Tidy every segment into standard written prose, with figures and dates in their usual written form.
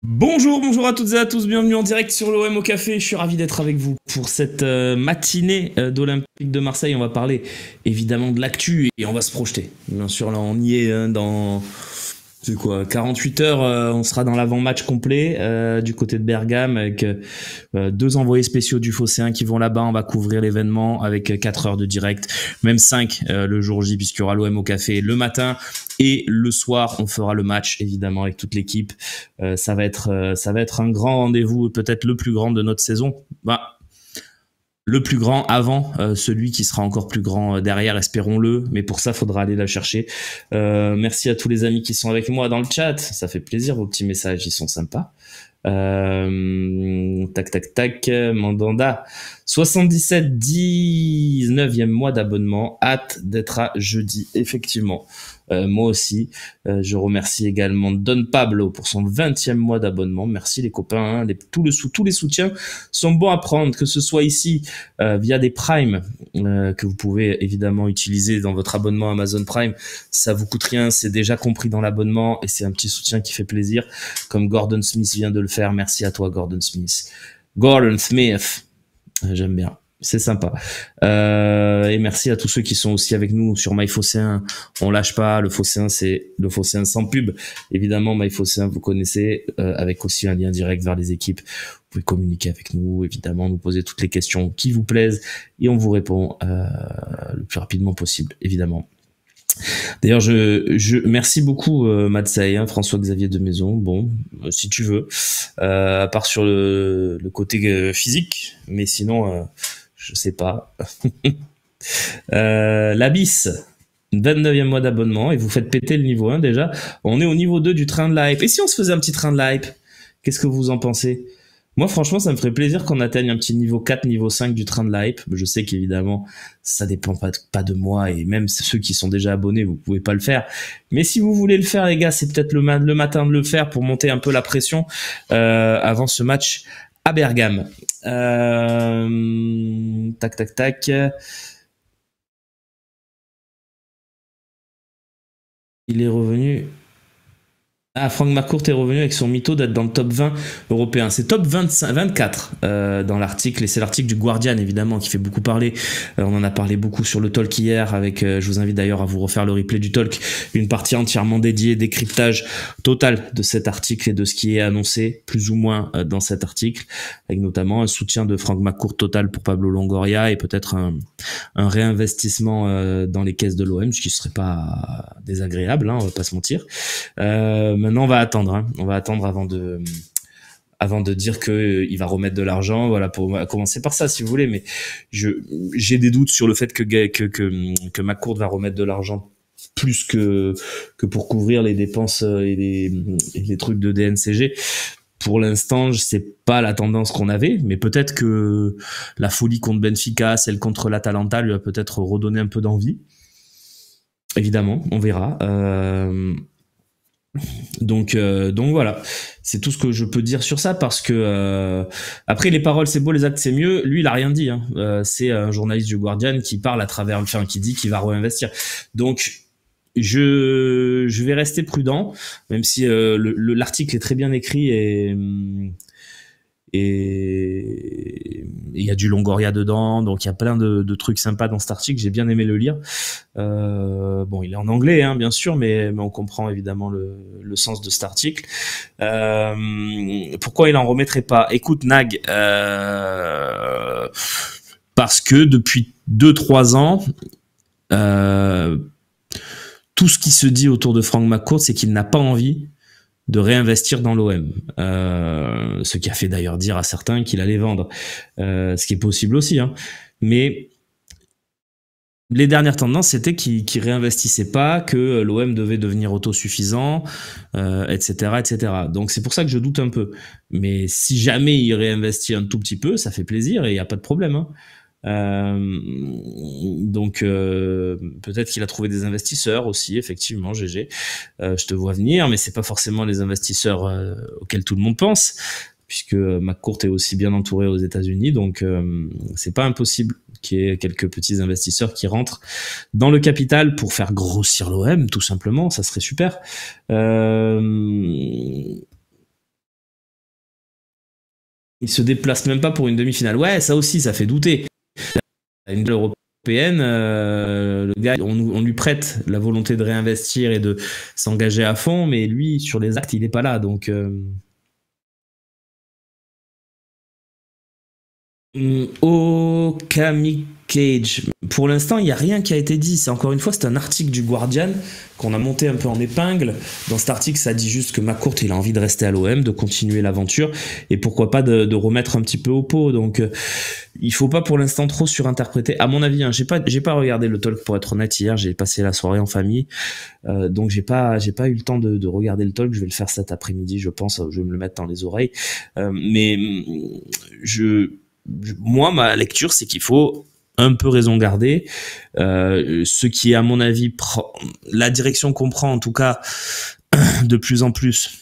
Bonjour, bonjour à toutes et à tous, bienvenue en direct sur l'OM au café. Je suis ravi d'être avec vous pour cette matinée d'Olympique de Marseille. On va parler évidemment de l'actu et on va se projeter. Bien sûr, là on y est dans c'est quoi, 48 heures, on sera dans l'avant-match complet du côté de Bergame avec deux envoyés spéciaux du Phocéen qui vont là-bas. On va couvrir l'événement avec 4 heures de direct, même 5 le jour J puisqu'il y aura l'OM au café le matin. Et le soir, on fera le match, évidemment, avec toute l'équipe. Ça va être un grand rendez-vous, peut-être le plus grand de notre saison. Le plus grand avant celui qui sera encore plus grand derrière, espérons-le. Mais pour ça, faudra aller la chercher. Merci à tous les amis qui sont avec moi dans le chat. Ça fait plaisir, vos petits messages, ils sont sympas. Tac, Mandanda. 77, 19e mois d'abonnement. Hâte d'être à jeudi, effectivement. Moi aussi. Je remercie également Don Pablo pour son 20e mois d'abonnement. Merci les copains. Hein. Tous les soutiens sont bons à prendre, que ce soit ici via des Prime que vous pouvez évidemment utiliser dans votre abonnement Amazon Prime. Ça vous coûte rien, c'est déjà compris dans l'abonnement et c'est un petit soutien qui fait plaisir. Comme Gordon Smith vient de le faire. Merci à toi Gordon Smith. Gordon Smith. J'aime bien. C'est sympa. Et merci à tous ceux qui sont aussi avec nous sur MyPhocéen. On lâche pas. Le Phocéen, c'est le Phocéen sans pub. Évidemment, MyPhocéen, vous connaissez, avec aussi un lien direct vers les équipes. Vous pouvez communiquer avec nous, évidemment, nous poser toutes les questions qui vous plaisent et on vous répond le plus rapidement possible, évidemment. D'ailleurs, je merci beaucoup Matsai, hein, François-Xavier de Maison. Bon, si tu veux, à part sur le côté physique, mais sinon, je sais pas. L'Abyss, 29e mois d'abonnement et vous faites péter le niveau 1 déjà. On est au niveau 2 du train de la hype. Et si on se faisait un petit train de la hype, qu'est-ce que vous en pensez? Moi, franchement, ça me ferait plaisir qu'on atteigne un petit niveau 4, niveau 5 du train de la hype. Je sais qu'évidemment, ça dépend pas de moi et même ceux qui sont déjà abonnés, vous pouvez pas le faire. Mais si vous voulez le faire, les gars, c'est peut-être le matin de le faire pour monter un peu la pression avant ce match à Bergame. Tac. Il est revenu. Ah, Franck McCourt est revenu avec son mytho d'être dans le top 20 européen. C'est top 24 dans l'article, et c'est l'article du Guardian évidemment qui fait beaucoup parler. On en a parlé beaucoup sur le talk hier avec, je vous invite d'ailleurs à vous refaire le replay du talk, une partie entièrement dédiée, décryptage total de cet article et de ce qui est annoncé plus ou moins dans cet article, avec notamment un soutien de Franck McCourt total pour Pablo Longoria et peut-être un réinvestissement dans les caisses de l'OM, ce qui serait pas désagréable, hein, on va pas se mentir. Maintenant, on va attendre. Hein. On va attendre avant de dire que il va remettre de l'argent. Voilà, on va commencer par ça, si vous voulez. Mais j'ai des doutes sur le fait que McCourt va remettre de l'argent plus que pour couvrir les dépenses et les trucs de DNCG. Pour l'instant, c'est pas la tendance qu'on avait, mais peut-être que la folie contre Benfica, celle contre l'Atalanta, lui a peut-être redonné un peu d'envie. Évidemment, on verra. Donc voilà, c'est tout ce que je peux dire sur ça parce que après les paroles c'est beau, les actes c'est mieux. Lui il a rien dit, hein. C'est un journaliste du Guardian qui parle à travers, enfin qui dit qu'il va réinvestir. Donc je vais rester prudent, même si l'article est très bien écrit et il y a du Longoria dedans, donc il y a plein de trucs sympas dans cet article. J'ai bien aimé le lire. Bon, il est en anglais, hein, bien sûr, mais on comprend évidemment le sens de cet article. Pourquoi il en remettrait pas? Écoute, Nag, parce que depuis 2-3 ans, tout ce qui se dit autour de Franck McCourt, c'est qu'il n'a pas envie de réinvestir dans l'OM, ce qui a fait d'ailleurs dire à certains qu'il allait vendre, ce qui est possible aussi, hein. Mais les dernières tendances, c'était qu'il réinvestissait pas, que l'OM devait devenir autosuffisant, etc. Donc c'est pour ça que je doute un peu. Mais si jamais il réinvestit un tout petit peu, ça fait plaisir et il n'y a pas de problème, hein. Donc peut-être qu'il a trouvé des investisseurs aussi, effectivement, GG. Je te vois venir, mais c'est pas forcément les investisseurs auxquels tout le monde pense. puisque McCourt est aussi bien entouré aux États-Unis, donc c'est pas impossible qu'il y ait quelques petits investisseurs qui rentrent dans le capital pour faire grossir l'OM, tout simplement, ça serait super. Il se déplace même pas pour une demi-finale. Ouais, ça aussi, ça fait douter. Une européenne, le gars, on lui prête la volonté de réinvestir et de s'engager à fond, mais lui, sur les actes, il n'est pas là. Donc, Okami Cage. Pour l'instant, il n'y a rien qui a été dit. C'est encore une fois, c'est un article du Guardian qu'on a monté un peu en épingle. Dans cet article, ça dit juste que McCourt, il a envie de rester à l'OM, de continuer l'aventure et pourquoi pas de remettre un petit peu au pot. Donc, il faut pas pour l'instant trop surinterpréter. À mon avis, hein, j'ai pas regardé le talk pour être honnête hier. J'ai passé la soirée en famille, donc j'ai pas eu le temps de regarder le talk. Je vais le faire cet après-midi, je pense. Je vais me le mettre dans les oreilles. Mais moi, ma lecture, c'est qu'il faut un peu raison garder. Ce qui, à mon avis, la direction qu'on prend, en tout cas, de plus en plus,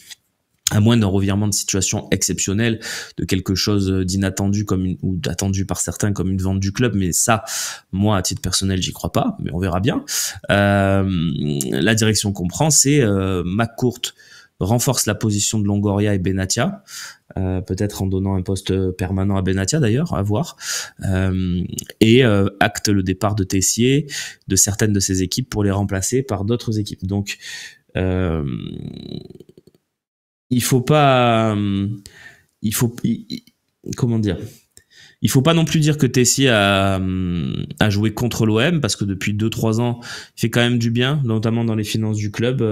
à moins d'un revirement de situation exceptionnel, de quelque chose d'inattendu ou d'attendu par certains comme une vente du club, mais ça, moi, à titre personnel, j'y crois pas, mais on verra bien. La direction qu'on prend, c'est McCourt renforce la position de Longoria et Benatia, peut-être en donnant un poste permanent à Benatia d'ailleurs, à voir, et acte le départ de Tessier, de certaines de ses équipes pour les remplacer par d'autres équipes. Donc, il faut pas, comment dire, il faut pas non plus dire que Tessier a joué contre l'OM, parce que depuis 2-3 ans, il fait quand même du bien, notamment dans les finances du club.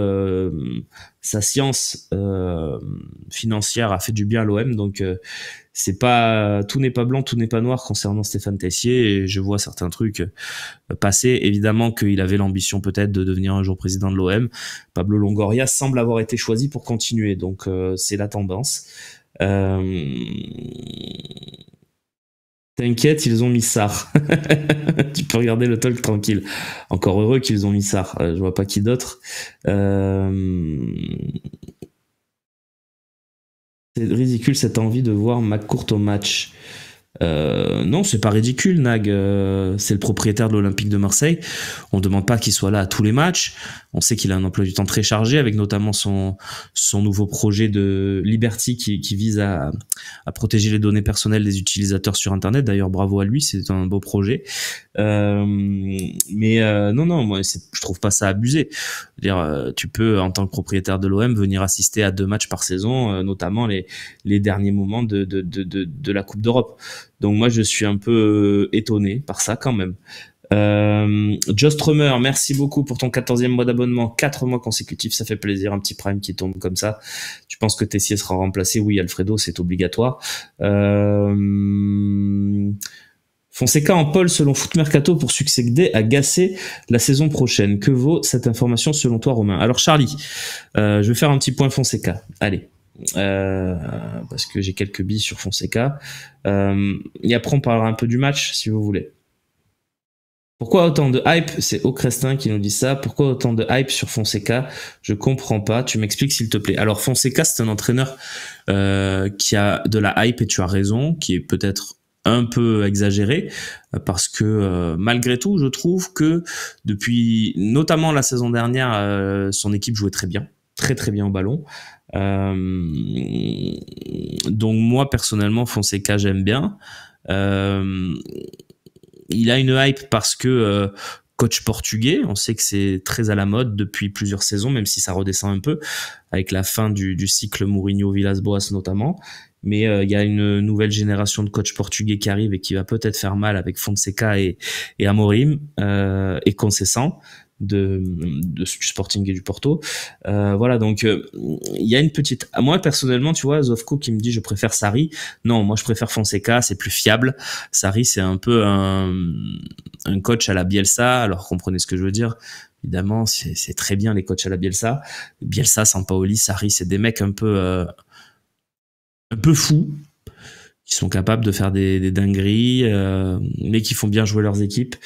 Sa science financière a fait du bien à l'OM, donc c'est pas, tout n'est pas blanc, tout n'est pas noir concernant Stéphane Tessier, et je vois certains trucs passer. Évidemment qu'il avait l'ambition peut-être de devenir un jour président de l'OM. Pablo Longoria semble avoir été choisi pour continuer, donc c'est la tendance. T'inquiète, ils ont mis Sarr. Tu peux regarder le talk tranquille. Encore heureux qu'ils ont mis Sarr. Je vois pas qui d'autre. C'est ridicule cette envie de voir McCourt au match. Non, c'est pas ridicule, Nag. C'est le propriétaire de l'Olympique de Marseille. On demande pas qu'il soit là à tous les matchs. On sait qu'il a un emploi du temps très chargé, avec notamment son nouveau projet de Liberty qui vise à protéger les données personnelles des utilisateurs sur Internet. D'ailleurs, bravo à lui, c'est un beau projet. Non, moi, je trouve pas ça abusé. Dire, tu peux, en tant que propriétaire de l'OM, venir assister à 2 matchs par saison, notamment les derniers moments de la Coupe d'Europe. Donc moi, je suis un peu étonné par ça quand même. Just Rummer, merci beaucoup pour ton 14e mois d'abonnement, 4 mois consécutifs, ça fait plaisir, un petit prime qui tombe comme ça. Tu penses que Tessier sera remplacé? Oui, Alfredo, c'est obligatoire. Fonseca en pole selon Foot Mercato pour succéder à Gasset la saison prochaine. Que vaut cette information selon toi, Romain? Alors Charlie, je vais faire un petit point Fonseca. Allez. Parce que j'ai quelques billes sur Fonseca. Et après on parlera un peu du match si vous voulez. Pourquoi autant de hype? C'est Ocrestin qui nous dit ça. Pourquoi autant de hype sur Fonseca? Je comprends pas. Tu m'expliques s'il te plaît. Alors Fonseca, c'est un entraîneur qui a de la hype, et tu as raison, qui est peut-être un peu exagéré, parce que malgré tout, je trouve que depuis notamment la saison dernière, son équipe jouait très bien, très très bien au ballon. Donc moi personnellement, Fonseca, j'aime bien. Il a une hype parce que coach portugais, on sait que c'est très à la mode depuis plusieurs saisons, même si ça redescend un peu avec la fin du cycle Mourinho-Villas-Boas notamment. Mais il y a une nouvelle génération de coachs portugais qui arrive et qui va peut-être faire mal avec Fonseca et Amorim et Conceição du Sporting et du Porto. Voilà, donc il y a une petite... Moi personnellement, tu vois, Zofko qui me dit je préfère Sarri. Non, moi je préfère Fonseca, c'est plus fiable. Sarri, c'est un peu un coach à la Bielsa, alors comprenez ce que je veux dire. Évidemment, c'est très bien les coachs à la Bielsa. Bielsa, Sampaoli, Sarri, c'est des mecs un peu fous, qui sont capables de faire des dingueries, mais qui font bien jouer leurs équipes,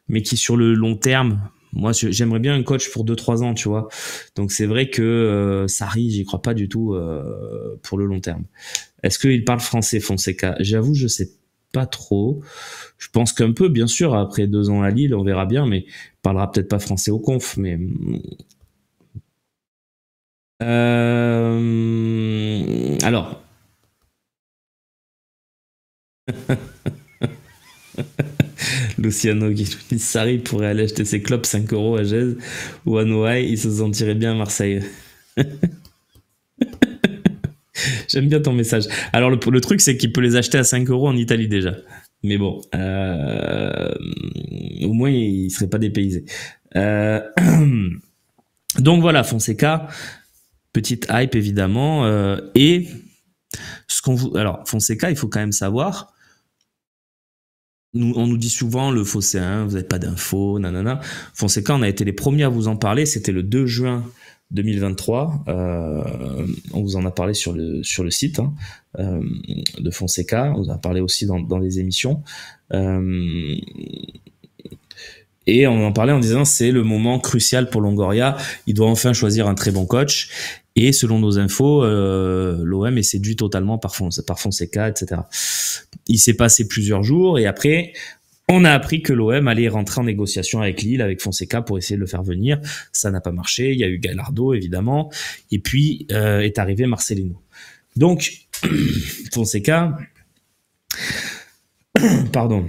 mais qui sur le long terme Moi, j'aimerais bien un coach pour 2-3 ans, tu vois. Donc c'est vrai que Sarri, j'y crois pas du tout pour le long terme. Est-ce qu'il parle français, Fonseca? J'avoue, je sais pas trop. Je pense qu'un peu, bien sûr, après 2 ans à Lille, on verra bien, mais il parlera peut-être pas français au conf, mais... Alors, Luciano Guidi Sarri pourrait aller acheter ses clopes 5 euros à Gèze ou à Noailles, il se sentirait bien à Marseille. J'aime bien ton message. Alors le truc, c'est qu'il peut les acheter à 5 euros en Italie déjà. Mais bon, au moins il serait pas dépaysé. Donc voilà, Fonseca, petite hype évidemment. Et ce qu'on vous, alors Fonseca, il faut quand même savoir. On nous dit souvent le fausséen, vous n'avez pas d'infos, nanana. Fonseca, on a été les premiers à vous en parler. C'était le 2 juin 2023. On vous en a parlé sur le site de Fonseca. On vous en a parlé aussi dans les émissions. Et on en parlait en disant c'est le moment crucial pour Longoria. Il doit enfin choisir un très bon coach. Et selon nos infos, l'OM est séduit totalement par Fonseca, etc. Il s'est passé plusieurs jours et après, on a appris que l'OM allait rentrer en négociation avec Lille, avec Fonseca pour essayer de le faire venir. Ça n'a pas marché. Il y a eu Gallardo, évidemment. Et puis est arrivé Marcelino. Donc, Fonseca, pardon,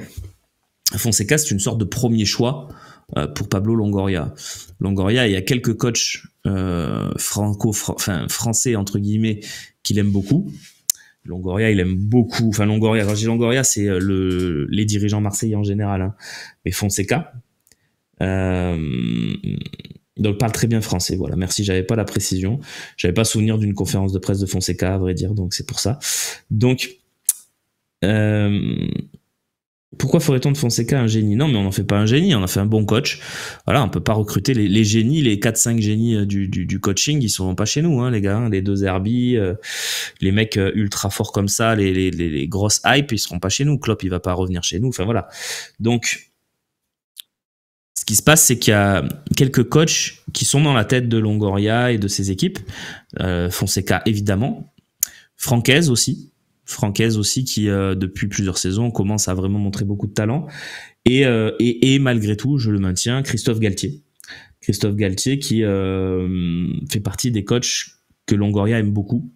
Fonseca, c'est une sorte de premier choix pour Pablo Longoria. Longoria, il y a quelques coachs français entre guillemets qu'il aime beaucoup. Longoria, il aime beaucoup. Enfin, Longoria, quand je dis Longoria, c'est les dirigeants marseillais en général. Hein. Mais Fonseca, donc parle très bien français. Voilà, merci. J'avais pas la précision. J'avais pas souvenir d'une conférence de presse de Fonseca, à vrai dire. Donc c'est pour ça. Donc pourquoi ferait-on de Fonseca un génie? Non, mais on n'en fait pas un génie, on en fait un bon coach. Voilà, on peut pas recruter les génies, les 4-5 génies du coaching, ils sont pas chez nous, hein, les gars. Hein, les deux Herbie, les mecs ultra forts comme ça, les grosses hype, ils seront pas chez nous. Klopp, il va pas revenir chez nous. Enfin voilà. Donc, ce qui se passe, c'est qu'il y a quelques coachs qui sont dans la tête de Longoria et de ses équipes. Fonseca, évidemment. Francaise aussi qui depuis plusieurs saisons commence à vraiment montrer beaucoup de talent et malgré tout je le maintiens, Christophe Galtier qui fait partie des coachs que Longoria aime beaucoup.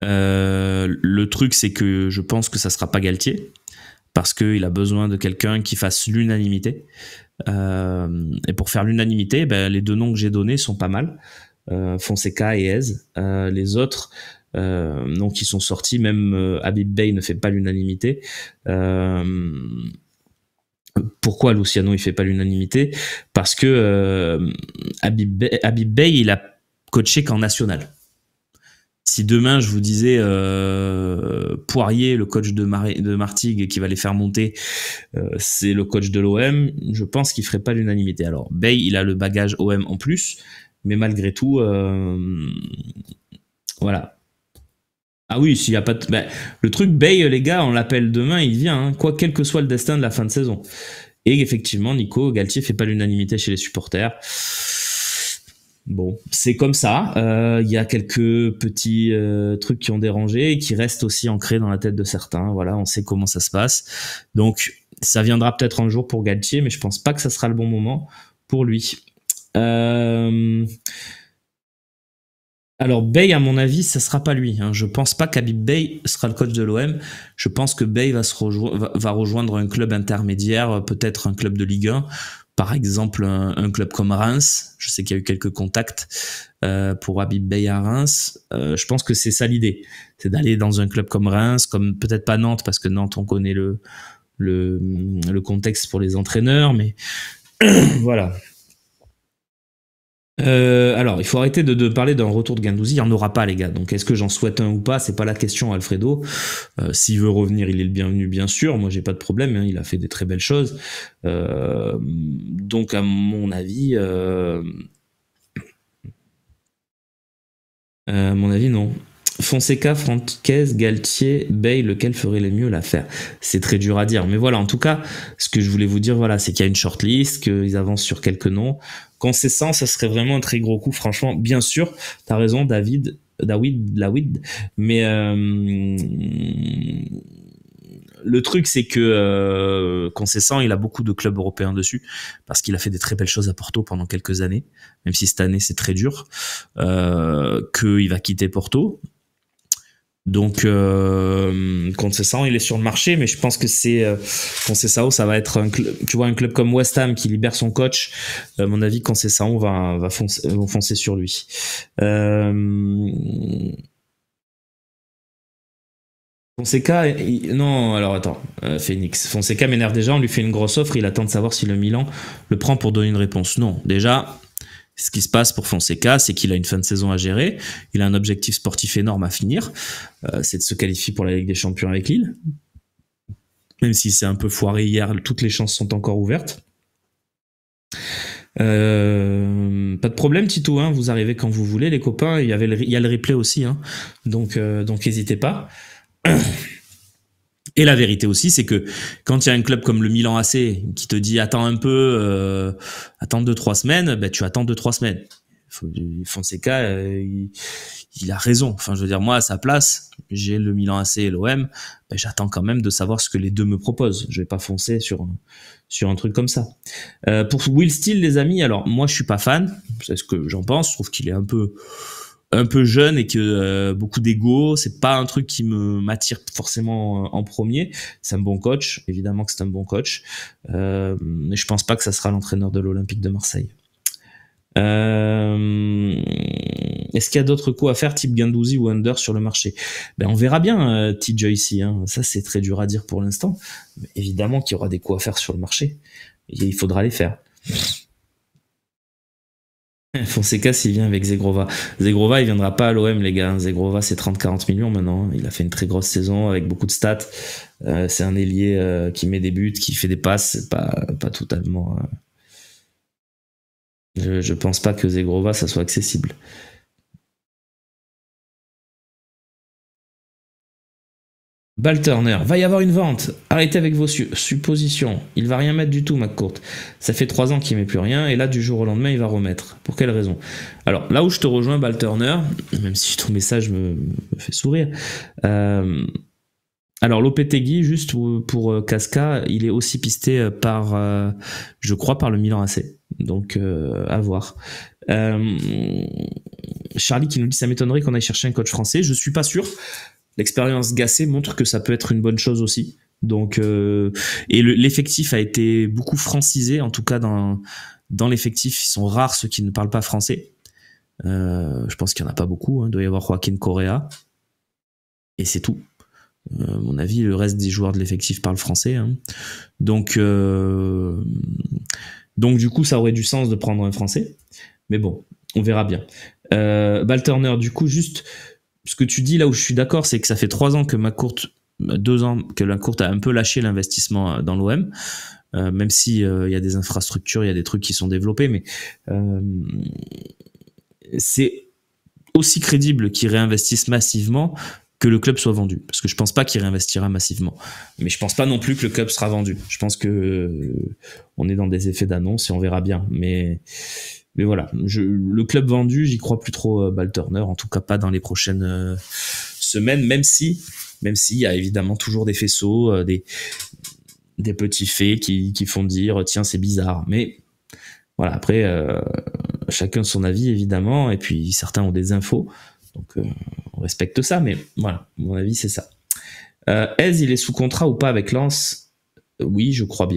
Le truc c'est que je pense que ça sera pas Galtier parce qu'il a besoin de quelqu'un qui fasse l'unanimité et pour faire l'unanimité les deux noms que j'ai donnés sont pas mal, Fonseca et Hez. Les autres donc qui sont sortis, même Habib Bey ne fait pas l'unanimité. Pourquoi Luciano il fait pas l'unanimité? Parce que Habib Bey il a coaché qu'en national. Si demain je vous disais Poirier, le coach de Martigues qui va les faire monter, c'est le coach de l'OM, je pense qu'il ferait pas l'unanimité. Alors Bey il a le bagage OM en plus, mais malgré tout voilà. Ah oui, s'il y a pas de... le truc Bey, les gars, on l'appelle demain, il vient, hein, quel que soit le destin de la fin de saison. Et effectivement, Nico Galtier fait pas l'unanimité chez les supporters. Bon, c'est comme ça. Il y a quelques petits trucs qui ont dérangé et qui restent aussi ancrés dans la tête de certains. Voilà, on sait comment ça se passe. Donc, ça viendra peut-être un jour pour Galtier, mais je pense pas que ça sera le bon moment pour lui. Alors Bey, à mon avis, ça sera pas lui. Hein. Je pense pas qu'Habib Bey sera le coach de l'OM. Je pense que Bey va rejoindre un club intermédiaire, peut-être un club de Ligue 1, par exemple un club comme Reims. Je sais qu'il y a eu quelques contacts pour Habib Bey à Reims. Je pense que c'est ça l'idée, c'est d'aller dans un club comme Reims, comme peut-être pas Nantes parce que Nantes on connaît le contexte pour les entraîneurs, mais voilà. Alors, il faut arrêter de parler d'un retour de Guendouzi. Il n'y en aura pas, les gars. Donc, est-ce que j'en souhaite un ou pas? C'est pas la question, Alfredo. S'il veut revenir, il est le bienvenu, bien sûr. Moi, j'ai pas de problème. Hein. Il a fait des très belles choses. Donc, à mon avis, non. Fonseca, Franquez, Galtier, Bay, lequel ferait les mieux l'affaire? C'est très dur à dire. Mais voilà, en tout cas, ce que je voulais vous dire, voilà, c'est qu'il y a une shortlist, qu'ils avancent sur quelques noms. Concessant, ça serait vraiment un très gros coup, franchement. Bien sûr, t'as raison, David, mais le truc, c'est que Concessant, il a beaucoup de clubs européens dessus, parce qu'il a fait des très belles choses à Porto pendant quelques années, même si cette année, c'est très dur, qu'il va quitter Porto. Donc, Conceição, il est sur le marché, mais je pense que c'est Conceição, ça va être tu vois, un club comme West Ham qui libère son coach. À mon avis, Conceição va foncer sur lui. Fonseca, non, alors attends, Phoenix. Fonseca m'énerve déjà, on lui fait une grosse offre, il attend de savoir si le Milan le prend pour donner une réponse. Non, déjà, ce qui se passe pour Fonseca, c'est qu'il a une fin de saison à gérer, il a un objectif sportif énorme à finir, c'est de se qualifier pour la Ligue des Champions avec Lille. Même si c'est un peu foiré hier, toutes les chances sont encore ouvertes. Pas de problème, Tito, hein, vous arrivez quand vous voulez, les copains. Il y a le replay aussi, hein, donc n'hésitez pas. Et la vérité aussi, c'est que quand il y a un club comme le Milan AC qui te dit attends un peu, attends 2-3 semaines, ben tu attends 2-3 semaines. Fonseca, il a raison. Enfin, je veux dire, moi à sa place, j'ai le Milan AC et l'OM, ben j'attends quand même de savoir ce que les deux me proposent. Je vais pas foncer sur un truc comme ça. Pour Will Steele, les amis, alors moi je suis pas fan, c'est ce que j'en pense. Je trouve qu'il est un peu jeune et que beaucoup d'ego, c'est pas un truc qui m'attire forcément en premier. C'est un bon coach, évidemment que c'est un bon coach, mais je pense pas que ça sera l'entraîneur de l'Olympique de Marseille. Est-ce qu'il y a d'autres coups à faire type Guendouzi ou Under sur le marché? Ben on verra bien, TJ ici, hein. Ça c'est très dur à dire pour l'instant, mais évidemment qu'il y aura des coups à faire sur le marché et il faudra les faire. Fonseca s'il vient avec Zegrova. Zegrova il viendra pas à l'OM les gars. Zegrova c'est 30-40 millions maintenant. Il a fait une très grosse saison avec beaucoup de stats. C'est un ailier qui met des buts, qui fait des passes. C'est pas totalement. Je pense pas que Zegrova ça soit accessible. Ball Turner, va y avoir une vente. Arrêtez avec vos suppositions. Il va rien mettre du tout, McCourt. Ça fait 3 ans qu'il met plus rien, et là, du jour au lendemain, il va remettre. Pour quelle raison? Alors, là où je te rejoins, Ball Turner, même si ton message me fait sourire. Alors, Lopetegui, juste pour Casca, il est aussi pisté par, je crois, par le Milan AC. Donc, à voir. Charlie qui nous dit ça m'étonnerait qu'on aille chercher un coach français. Je suis pas sûr. L'expérience Gasset montre que ça peut être une bonne chose aussi. Donc, et l'effectif a été beaucoup francisé, en tout cas dans l'effectif, ils sont rares ceux qui ne parlent pas français. Je pense qu'il n'y en a pas beaucoup. Hein. Il doit y avoir Joaquin Correa. Et c'est tout. À mon avis, le reste des joueurs de l'effectif parlent français. Hein. Donc, du coup, ça aurait du sens de prendre un français. Mais bon, on verra bien. Ball Turner, du coup, juste... Ce que tu dis là où je suis d'accord, c'est que ça fait 3 ans que 2 ans que McCourt a un peu lâché l'investissement dans l'OM, même si il y a des infrastructures, il y a des trucs qui sont développés, mais c'est aussi crédible qu'il réinvestisse massivement que le club soit vendu, parce que je pense pas qu'il réinvestira massivement, mais je pense pas non plus que le club sera vendu. Je pense que on est dans des effets d'annonce et on verra bien, mais voilà, le club vendu, j'y crois plus trop, Ball Turner, en tout cas pas dans les prochaines semaines, même si il y a évidemment toujours des faisceaux, des petits faits qui font dire tiens c'est bizarre, mais voilà, après chacun son avis évidemment, et puis certains ont des infos, donc on respecte ça, mais voilà, mon avis c'est ça. Ez, il est sous contrat ou pas avec Lens? Oui, je crois,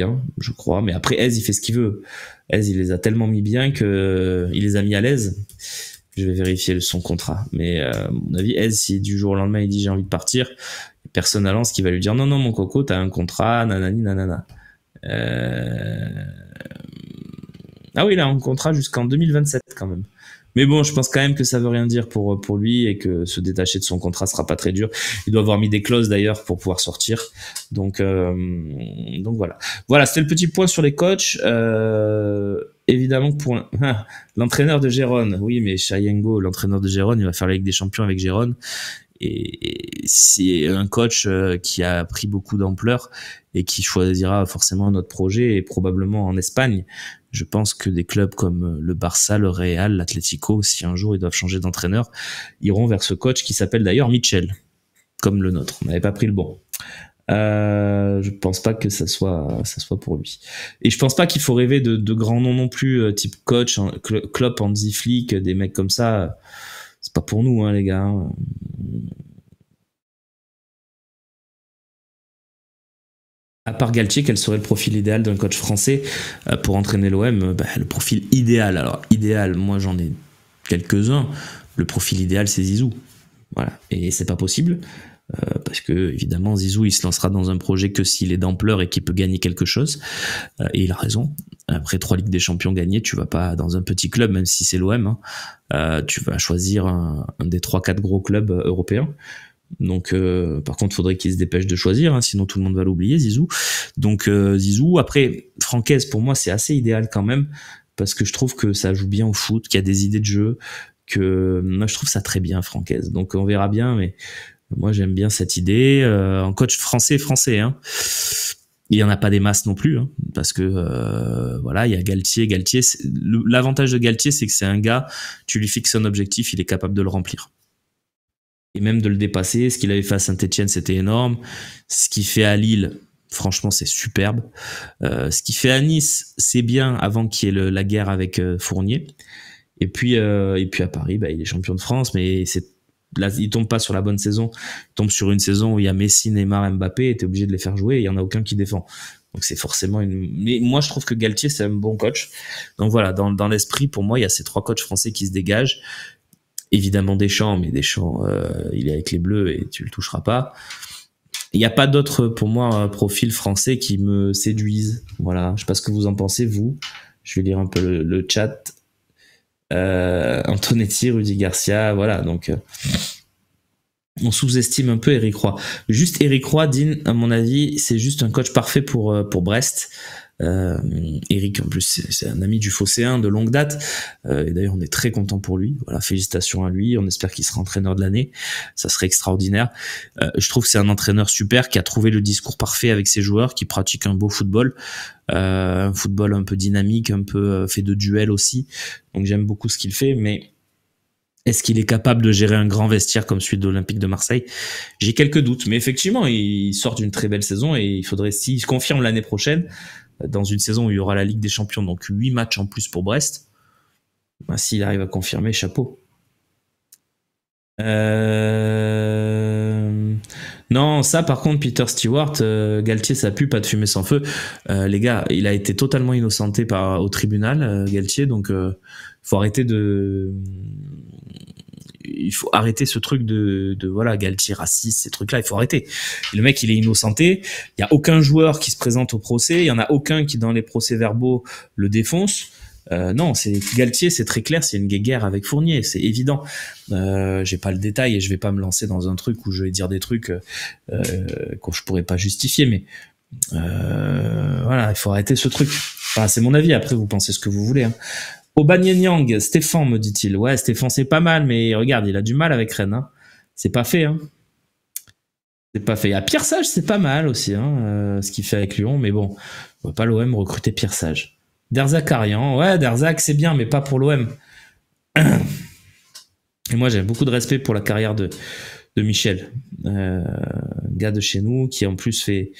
mais après Ez il fait ce qu'il veut. Ez il les a tellement mis bien que il les a mis à l'aise. Je vais vérifier son contrat, mais à mon avis Ez, si du jour au lendemain il dit j'ai envie de partir, personne à Lens qui va lui dire non mon coco t'as un contrat, nanani nanana. Ah oui, il a un contrat jusqu'en 2027 quand même. Mais bon, je pense quand même que ça veut rien dire pour lui et que se détacher de son contrat sera pas très dur. Il doit avoir mis des clauses d'ailleurs pour pouvoir sortir. Donc voilà. Voilà, c'était le petit point sur les coachs. Évidemment pour l'entraîneur de Gérone. Oui, mais Chayengo, l'entraîneur de Gérone, il va faire la Ligue des Champions avec Gérone. Et c'est un coach qui a pris beaucoup d'ampleur et qui choisira forcément notre projet et probablement en Espagne. Je pense que des clubs comme le Barça, le Real, l'Atlético, si un jour ils doivent changer d'entraîneur, iront vers ce coach qui s'appelle d'ailleurs Michel, comme le nôtre. On n'avait pas pris le bon. Je pense pas que ça soit pour lui. Et je pense pas qu'il faut rêver de grands noms non plus, type coach, Klopp, Hansi Flick, des mecs comme ça. C'est pas pour nous, hein, les gars. À part Galtier, quel serait le profil idéal d'un coach français pour entraîner l'OM? Le profil idéal. Alors, idéal, moi j'en ai quelques-uns. Le profil idéal, c'est Zizou. Voilà. Et c'est pas possible. Parce que évidemment Zizou il se lancera dans un projet que s'il est d'ampleur et qu'il peut gagner quelque chose, et il a raison. Après 3 Ligues des Champions gagnées, tu vas pas dans un petit club, même si c'est l'OM, hein, tu vas choisir un des 3-4 gros clubs européens. Donc par contre faudrait qu'il se dépêche de choisir, hein, sinon tout le monde va l'oublier, Zizou. Donc Zizou. Après Francaise, pour moi c'est assez idéal quand même, parce que je trouve que ça joue bien au foot, qu'il y a des idées de jeu, que moi je trouve ça très bien Francaise. Donc on verra bien, mais moi, j'aime bien cette idée. En coach français, hein. Il y en a pas des masses non plus, hein, parce que voilà, il y a Galtier. L'avantage de Galtier, c'est que c'est un gars, tu lui fixes un objectif, il est capable de le remplir. Et même de le dépasser. Ce qu'il avait fait à Saint-Etienne, c'était énorme. Ce qu'il fait à Lille, franchement, c'est superbe. Ce qu'il fait à Nice, c'est bien avant qu'il y ait la guerre avec Fournier. Et puis à Paris, il est champion de France, mais là, il tombe pas sur la bonne saison. Il tombe sur une saison où il y a Messi, Neymar, Mbappé, et t'es obligé de les faire jouer, et il y en a aucun qui défend. Donc c'est forcément mais moi, je trouve que Galtier, c'est un bon coach. Donc voilà, dans l'esprit, pour moi, il y a ces 3 coachs français qui se dégagent. Évidemment Deschamps, mais Deschamps, il est avec les Bleus et tu le toucheras pas. Il n'y a pas d'autres, pour moi, profils français qui me séduisent. Voilà, je sais pas ce que vous en pensez, vous. Je vais lire un peu le chat. Antonetti, Rudy Garcia, voilà, donc on sous-estime un peu Eric Roy. Juste Eric Roy, Dean, à mon avis, c'est juste un coach parfait pour Brest. Eric, en plus, c'est un ami du Phocéen de longue date, et d'ailleurs on est très content pour lui. Voilà, félicitations à lui, on espère qu'il sera entraîneur de l'année, ça serait extraordinaire. Je trouve que c'est un entraîneur super qui a trouvé le discours parfait avec ses joueurs, qui pratique un beau football, un football un peu dynamique, un peu fait de duels aussi, donc j'aime beaucoup ce qu'il fait. Mais est-ce qu'il est capable de gérer un grand vestiaire comme celui de l'Olympique de Marseille? J'ai quelques doutes, mais effectivement il sort d'une très belle saison, et il faudrait, s'il se confirme l'année prochaine, dans une saison où il y aura la Ligue des Champions, donc 8 matchs en plus pour Brest, s'il arrive à confirmer, chapeau. Non, ça par contre, Peter Stewart, Galtier, ça pue, pas de fumée sans feu. Les gars, il a été totalement innocenté au tribunal, Galtier, donc faut arrêter il faut arrêter ce truc de voilà, Galtier raciste, ces trucs-là, il faut arrêter. Le mec, il est innocenté. Il y a aucun joueur qui se présente au procès. Il y en a aucun qui, dans les procès-verbaux, le défonce. Non, c'est Galtier, c'est très clair, c'est une guéguerre avec Fournier, c'est évident. J'ai pas le détail et je vais pas me lancer dans un truc où je vais dire des trucs que je pourrais pas justifier, mais voilà, il faut arrêter ce truc. Enfin, c'est mon avis. Après, vous pensez ce que vous voulez, hein. Aubameyang, Stéphane, me dit-il. Ouais, Stéphane, c'est pas mal, mais regarde, il a du mal avec Rennes, hein. C'est pas fait, hein. C'est pas fait. Il y a Pierre Sage, c'est pas mal aussi, hein, ce qu'il fait avec Lyon, mais bon, on va pas l'OM recruter Pierre Sage. Derzakarian, ouais, Derzak, c'est bien, mais pas pour l'OM. Et moi, j'ai beaucoup de respect pour la carrière de Michel, gars de chez nous, qui en plus fait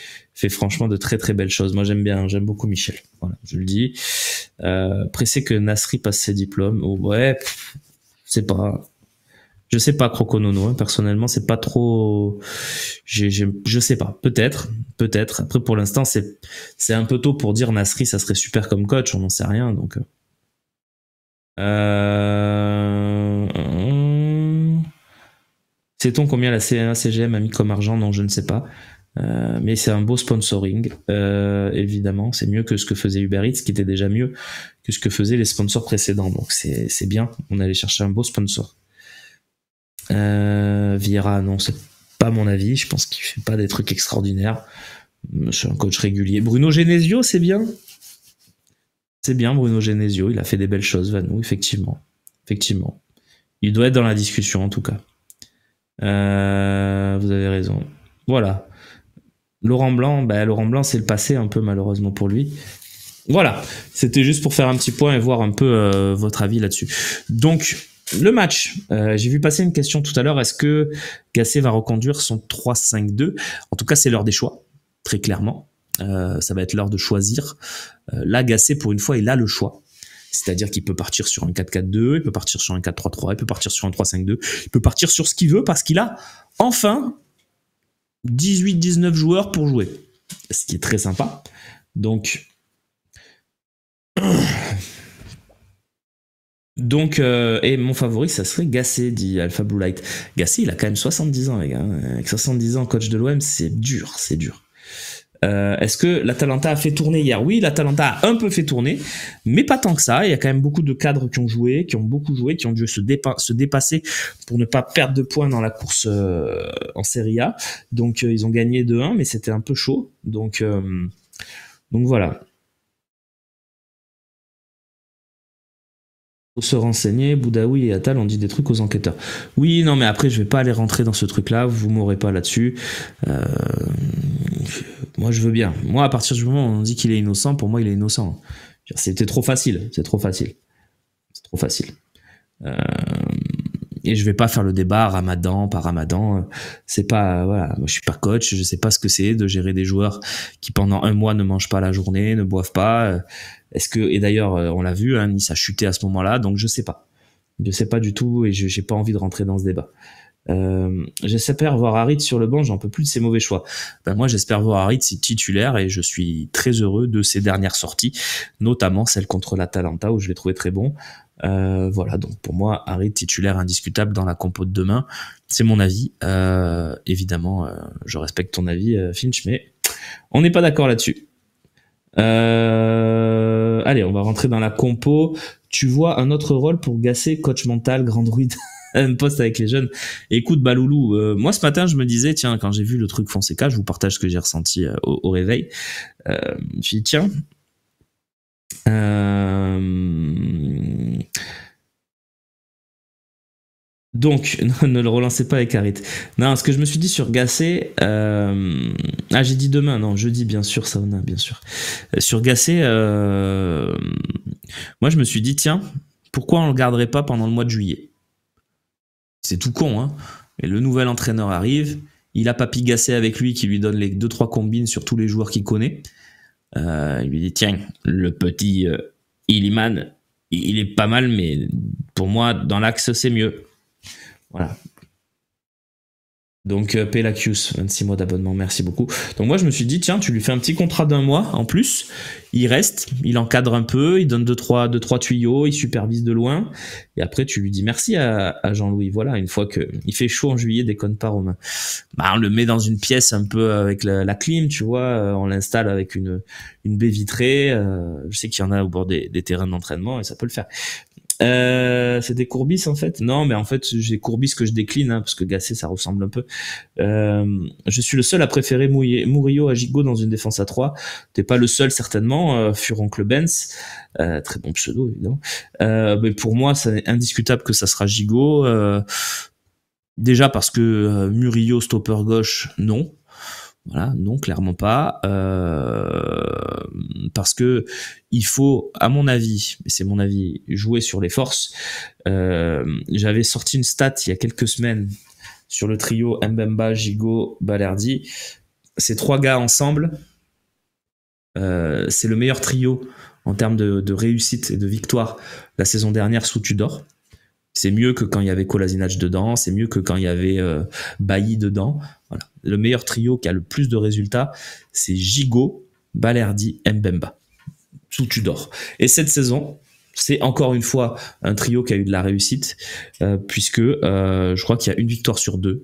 franchement de très très belles choses. Moi, j'aime beaucoup Michel. Voilà, je le dis. Pressé que Nasri passe ses diplômes. Oh, ouais, je sais pas, Croconono, hein, personnellement, c'est pas trop, je sais pas, peut-être. Après, pour l'instant, c'est un peu tôt pour dire Nasri, ça serait super comme coach, on n'en sait rien, donc. Sait-on combien la CGM a mis comme argent? Non, je ne sais pas. Mais c'est un beau sponsoring, évidemment. C'est mieux que ce que faisait Uber Eats, qui était déjà mieux que ce que faisaient les sponsors précédents. Donc c'est bien, on allait chercher un beau sponsor. Vieira, non, c'est pas mon avis. Je pense qu'il fait pas des trucs extraordinaires. C'est un coach régulier. Bruno Genesio, c'est bien. C'est bien, Bruno Genesio. Il a fait des belles choses, Vanou, effectivement. Il doit être dans la discussion, en tout cas. Vous avez raison. Voilà. Laurent Blanc, c'est le passé un peu malheureusement pour lui. Voilà, c'était juste pour faire un petit point et voir un peu votre avis là-dessus. Donc, le match, j'ai vu passer une question tout à l'heure, est-ce que Gasset va reconduire son 3-5-2? En tout cas, c'est l'heure des choix, très clairement. Ça va être l'heure de choisir. Là, Gasset, pour une fois, il a le choix. C'est-à-dire qu'il peut partir sur un 4-4-2, il peut partir sur un 4-3-3, il peut partir sur un 3-5-2, il peut partir sur ce qu'il veut parce qu'il a enfin 18-19 joueurs pour jouer. Ce qui est très sympa. Donc, et mon favori, ça serait Gasset, dit Alpha Blue Light. Gasset, il a quand même 70 ans, les gars. Avec 70 ans, coach de l'OM, c'est dur, c'est dur. Est-ce que l'Atalanta a fait tourner hier? Oui, l'Atalanta a un peu fait tourner, mais pas tant que ça. Il y a quand même beaucoup de cadres qui ont joué, qui ont beaucoup joué, qui ont dû se dépasser pour ne pas perdre de points dans la course en Serie A. Donc, ils ont gagné 2-1, mais c'était un peu chaud. Donc voilà. Faut se renseigner, Boudaoui et Attal ont dit des trucs aux enquêteurs. Oui, non, mais après, je vais pas aller rentrer dans ce truc-là, vous m'aurez pas là-dessus. Moi, je veux bien. Moi, à partir du moment où on dit qu'il est innocent, pour moi, il est innocent. C'était trop facile, c'est trop facile. C'est trop facile. Et je vais pas faire le débat Ramadan par Ramadan. C'est pas, voilà, moi, je suis pas coach, je sais pas ce que c'est de gérer des joueurs qui pendant un mois ne mangent pas la journée, ne boivent pas. Est-ce que, et d'ailleurs, on l'a vu, hein, Nice a chuté à ce moment-là, donc je sais pas. Je sais pas du tout et j'ai pas envie de rentrer dans ce débat. J'espère voir Harit sur le banc, j'en peux plus de ses mauvais choix. Ben moi j'espère voir Harit titulaire et je suis très heureux de ses dernières sorties, notamment celle contre l'Atalanta où je l'ai trouvé très bon. Voilà, donc pour moi Harit titulaire indiscutable dans la compo de demain, c'est mon avis. Évidemment, je respecte ton avis, Finch, mais on n'est pas d'accord là-dessus. Allez, on va rentrer dans la compo. Tu vois un autre rôle pour Gasset, coach mental, grand druide, un poste avec les jeunes. Écoute, Baloulou, moi ce matin je me disais, tiens, quand j'ai vu le truc Fonseca, je vous partage ce que j'ai ressenti au réveil. Je me suis dit, tiens, donc, ne le relancez pas avec Harit. Non, ce que je me suis dit sur Gasset, j'ai dit demain, non, jeudi, bien sûr, Sauna, bien sûr. Sur Gasset, moi je me suis dit, tiens, pourquoi on le garderait pas pendant le mois de juillet? C'est tout con, hein. Et le nouvel entraîneur arrive, il a Papy Gasset avec lui qui lui donne les 2-3 combines sur tous les joueurs qu'il connaît. Il lui dit, tiens, le petit Iliman, il est pas mal, mais pour moi, dans l'axe, c'est mieux. Voilà. Donc Pelacius, 26 mois d'abonnement, merci beaucoup. Donc moi je me suis dit, tiens, tu lui fais un petit contrat d'un mois en plus, il reste, il encadre un peu, il donne 2-3 tuyaux, il supervise de loin, et après tu lui dis merci à Jean-Louis. Voilà, une fois que il fait chaud en juillet, déconne pas Romain. Bah, on le met dans une pièce un peu avec la clim, tu vois, on l'installe avec une baie vitrée, je sais qu'il y en a au bord des terrains d'entraînement et ça peut le faire. C'est des courbis en fait. Non, mais en fait j'ai courbis que je décline hein, parce que Gasset ça ressemble un peu. Je suis le seul à préférer Murillo à Gigot dans une défense à 3. T'es pas le seul certainement. Furoncle Benz, très bon pseudo évidemment. Mais pour moi c'est indiscutable que ça sera Gigot. Déjà parce que Murillo stopper gauche non. Voilà, non, clairement pas. Parce que il faut, à mon avis, et c'est mon avis, jouer sur les forces. J'avais sorti une stat il y a quelques semaines sur le trio Mbemba, Gigot, Balerdi. Ces trois gars ensemble, c'est le meilleur trio en termes de réussite et de victoire la saison dernière sous Tudor. C'est mieux que quand il y avait Kolasinac dedans, c'est mieux que quand il y avait Bailly dedans. Voilà. Le meilleur trio qui a le plus de résultats, c'est Gigot, Balerdi, Mbemba, sous Tudor. Et cette saison, c'est encore une fois un trio qui a eu de la réussite, puisque je crois qu'il y a une victoire sur 2,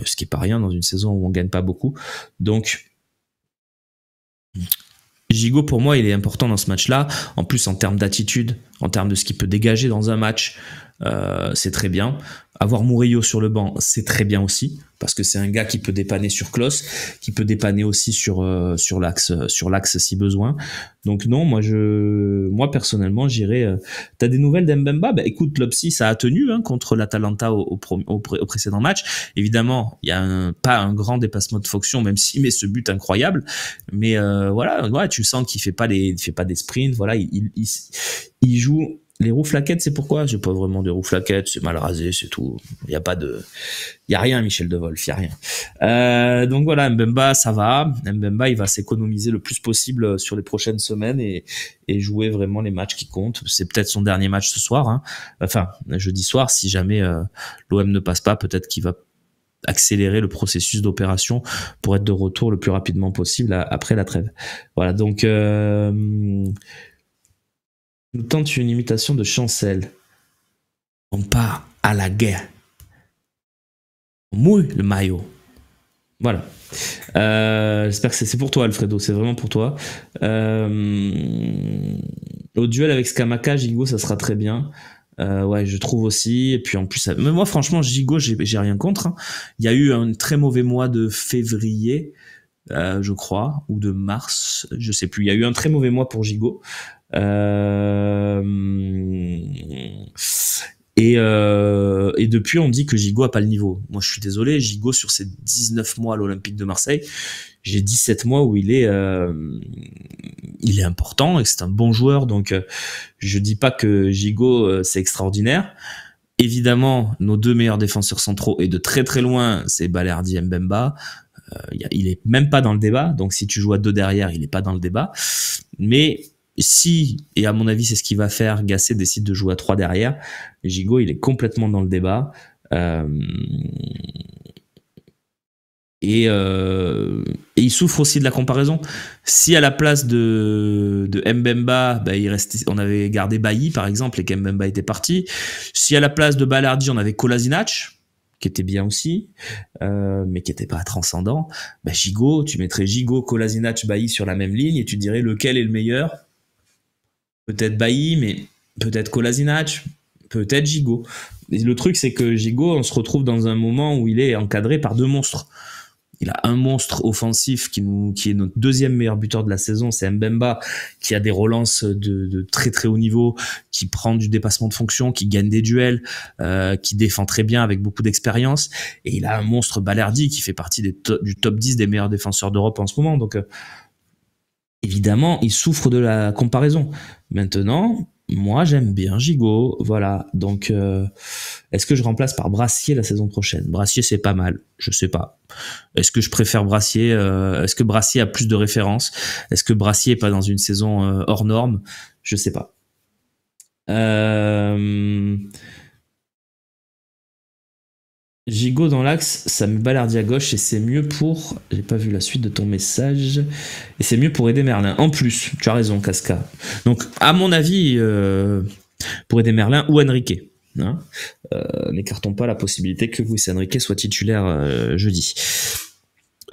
ce qui est pas rien dans une saison où on gagne pas beaucoup. Donc, Gigot, pour moi, il est important dans ce match-là. En plus, en termes d'attitude, en termes de ce qu'il peut dégager dans un match, c'est très bien. Avoir Murillo sur le banc, c'est très bien aussi, parce que c'est un gars qui peut dépanner sur Klose, qui peut dépanner aussi sur l'axe si besoin. Donc non, moi personnellement, j'irais. T'as des nouvelles d'Mbemba? Bah écoute, Lopsy, ça a tenu contre l'Atalanta au précédent match. Évidemment, il y a pas un grand dépassement de fonction, même s'il met ce but incroyable. Mais voilà, ouais, tu sens qu'il fait pas des sprints. Voilà, il joue. Les roues flaquettes, c'est pourquoi? J'ai pas vraiment de roues flaquettes, c'est mal rasé, c'est tout. Il y a rien, Michel De Wolf, il y a rien. Donc voilà, Mbemba, ça va. Mbemba, il va s'économiser le plus possible sur les prochaines semaines et jouer vraiment les matchs qui comptent. C'est peut-être son dernier match ce soir, hein. Enfin, jeudi soir, si jamais l'OM ne passe pas, peut-être qu'il va accélérer le processus d'opération pour être de retour le plus rapidement possible après la trêve. Voilà, donc nous tente une imitation de Chancel. On part à la guerre. On mouille le maillot. Voilà. J'espère que c'est pour toi, Alfredo. C'est vraiment pour toi. Au duel avec Scamacca, Gigot, ça sera très bien. Ouais, je trouve aussi. Et puis en plus, mais moi, franchement, Gigot, j'ai rien contre. Hein. Il y a eu un très mauvais mois de février, je crois, ou de mars, je sais plus. Il y a eu un très mauvais mois pour Gigot. Et depuis, on dit que Gigot a pas le niveau. Moi, je suis désolé. Gigot, sur ses 19 mois à l'Olympique de Marseille, j'ai 17 mois où il est important et que c'est un bon joueur. Donc, je dis pas que Gigot, c'est extraordinaire. Évidemment, nos deux meilleurs défenseurs centraux, et de très très loin, c'est Balerdi et Mbemba. Il est même pas dans le débat. Donc, si tu joues à deux derrière, il est pas dans le débat. Mais si, et à mon avis c'est ce qu'il va faire, Gasset décide de jouer à 3 derrière, Gigot il est complètement dans le débat. Et il souffre aussi de la comparaison. Si à la place de Mbemba, bah, on avait gardé Bailly par exemple et qu'Mbemba était parti. Si à la place de Balardi on avait Kolasinac, qui était bien aussi, mais qui était pas transcendant, bah Gigot, tu mettrais Gigot, Kolasinac, Bailly sur la même ligne et tu dirais lequel est le meilleur. Peut-être Bailly, mais peut-être Kolasinac, peut-être Gigot. Et le truc, c'est que Gigot, on se retrouve dans un moment où il est encadré par deux monstres. Il a un monstre offensif qui est notre deuxième meilleur buteur de la saison, c'est Mbemba, qui a des relances de très très haut niveau, qui prend du dépassement de fonction, qui gagne des duels, qui défend très bien avec beaucoup d'expérience. Et il a un monstre Balerdi qui fait partie du top 10 des meilleurs défenseurs d'Europe en ce moment. Donc évidemment, il souffre de la comparaison. Maintenant, moi, j'aime bien Gigot, voilà. Donc, est-ce que je remplace par Brassier la saison prochaine? Brassier, c'est pas mal, je sais pas. Est-ce que je préfère Brassier? Est-ce que Brassier a plus de références? Est-ce que Brassier est pas dans une saison hors norme? Je sais pas. Gigot dans l'axe, ça met Balardi à gauche et c'est mieux pour... J'ai pas vu la suite de ton message. Et c'est mieux pour aider Merlin. En plus, tu as raison, Casca. Donc, à mon avis, pour aider Merlin ou Enrique. Hein, n'écartons pas la possibilité que Luis Enrique soit titulaire jeudi.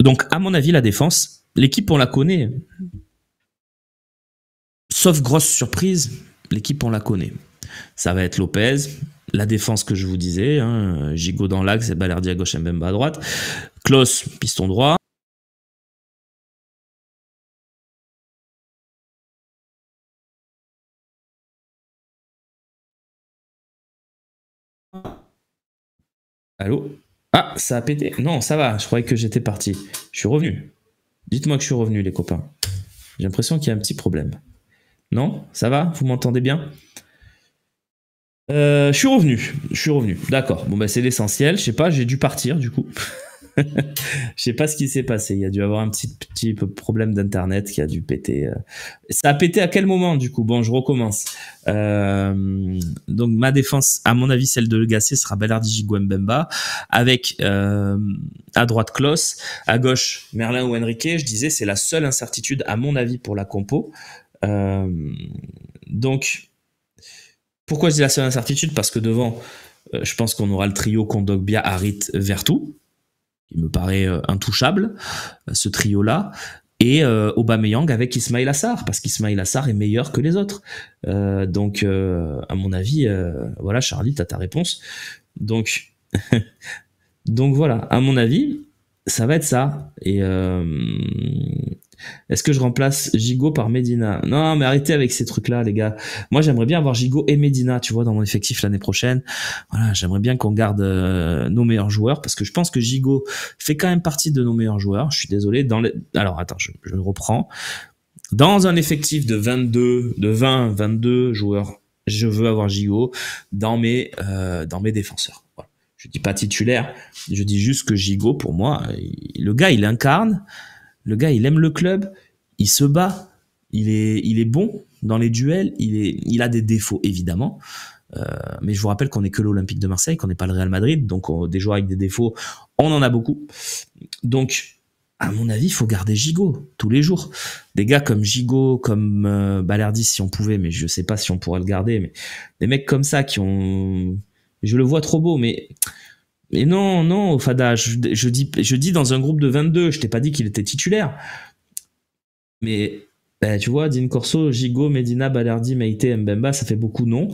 Donc, à mon avis, la défense, l'équipe, on la connaît. Sauf grosse surprise, l'équipe, on la connaît. Ça va être Lopez... La défense que je vous disais, hein, Gigot dans l'axe et Balerdi à gauche et Mbemba à droite. Klose, piston droit. Allô? Ah, ça a pété. Non, ça va, je croyais que j'étais parti. Je suis revenu. Dites-moi que je suis revenu, les copains. J'ai l'impression qu'il y a un petit problème. Non? Ça va? Vous m'entendez bien? Je suis revenu. D'accord. Bon, bah, c'est l'essentiel. Je sais pas, j'ai dû partir, du coup. Je sais pas ce qui s'est passé. Il y a dû avoir un petit problème d'internet qui a dû péter. Ça a pété à quel moment, du coup? Bon, je recommence. Donc, ma défense, à mon avis, celle de Gasset sera Balardi, Gigot, Mbemba, avec à droite Klose, à gauche Merlin ou Enrique. Je disais, c'est la seule incertitude, à mon avis, pour la compo. Donc, pourquoi je dis la seule incertitude? Parce que devant, je pense qu'on aura le trio Kondogbia, Harit, Vertu. Il me paraît intouchable, ce trio-là. Et Aubameyang avec Ismail Assar, parce qu'Ismail Assar est meilleur que les autres. Donc, à mon avis, voilà, Charlie, t'as ta réponse. Donc, Donc voilà, à mon avis, ça va être ça. Et est-ce que je remplace Gigot par Medina? Non, mais arrêtez avec ces trucs-là, les gars. Moi, j'aimerais bien avoir Gigot et Medina, tu vois, dans mon effectif l'année prochaine. Voilà, j'aimerais bien qu'on garde nos meilleurs joueurs, parce que je pense que Gigot fait quand même partie de nos meilleurs joueurs. Je suis désolé. Alors, attends, je reprends. Dans un effectif de 22 joueurs, je veux avoir Gigot dans mes défenseurs. Voilà. Je dis pas titulaire, je dis juste que Gigot, pour moi, le gars, il incarne, le gars, il aime le club, il se bat, il est bon dans les duels, il a des défauts, évidemment. Mais je vous rappelle qu'on n'est que l'Olympique de Marseille, qu'on n'est pas le Real Madrid, donc des joueurs avec des défauts, on en a beaucoup. Donc, à mon avis, il faut garder Gigot tous les jours. Des gars comme Gigot, comme Balerdi, si on pouvait, mais je sais pas si on pourrait le garder, mais des mecs comme ça qui ont... Je le vois trop beau, mais non, Fada, je dis dans un groupe de 22, je t'ai pas dit qu'il était titulaire. Mais tu vois, Dean Corso, Gigot, Medina, Balerdi, Meite, Mbemba, ça fait beaucoup non.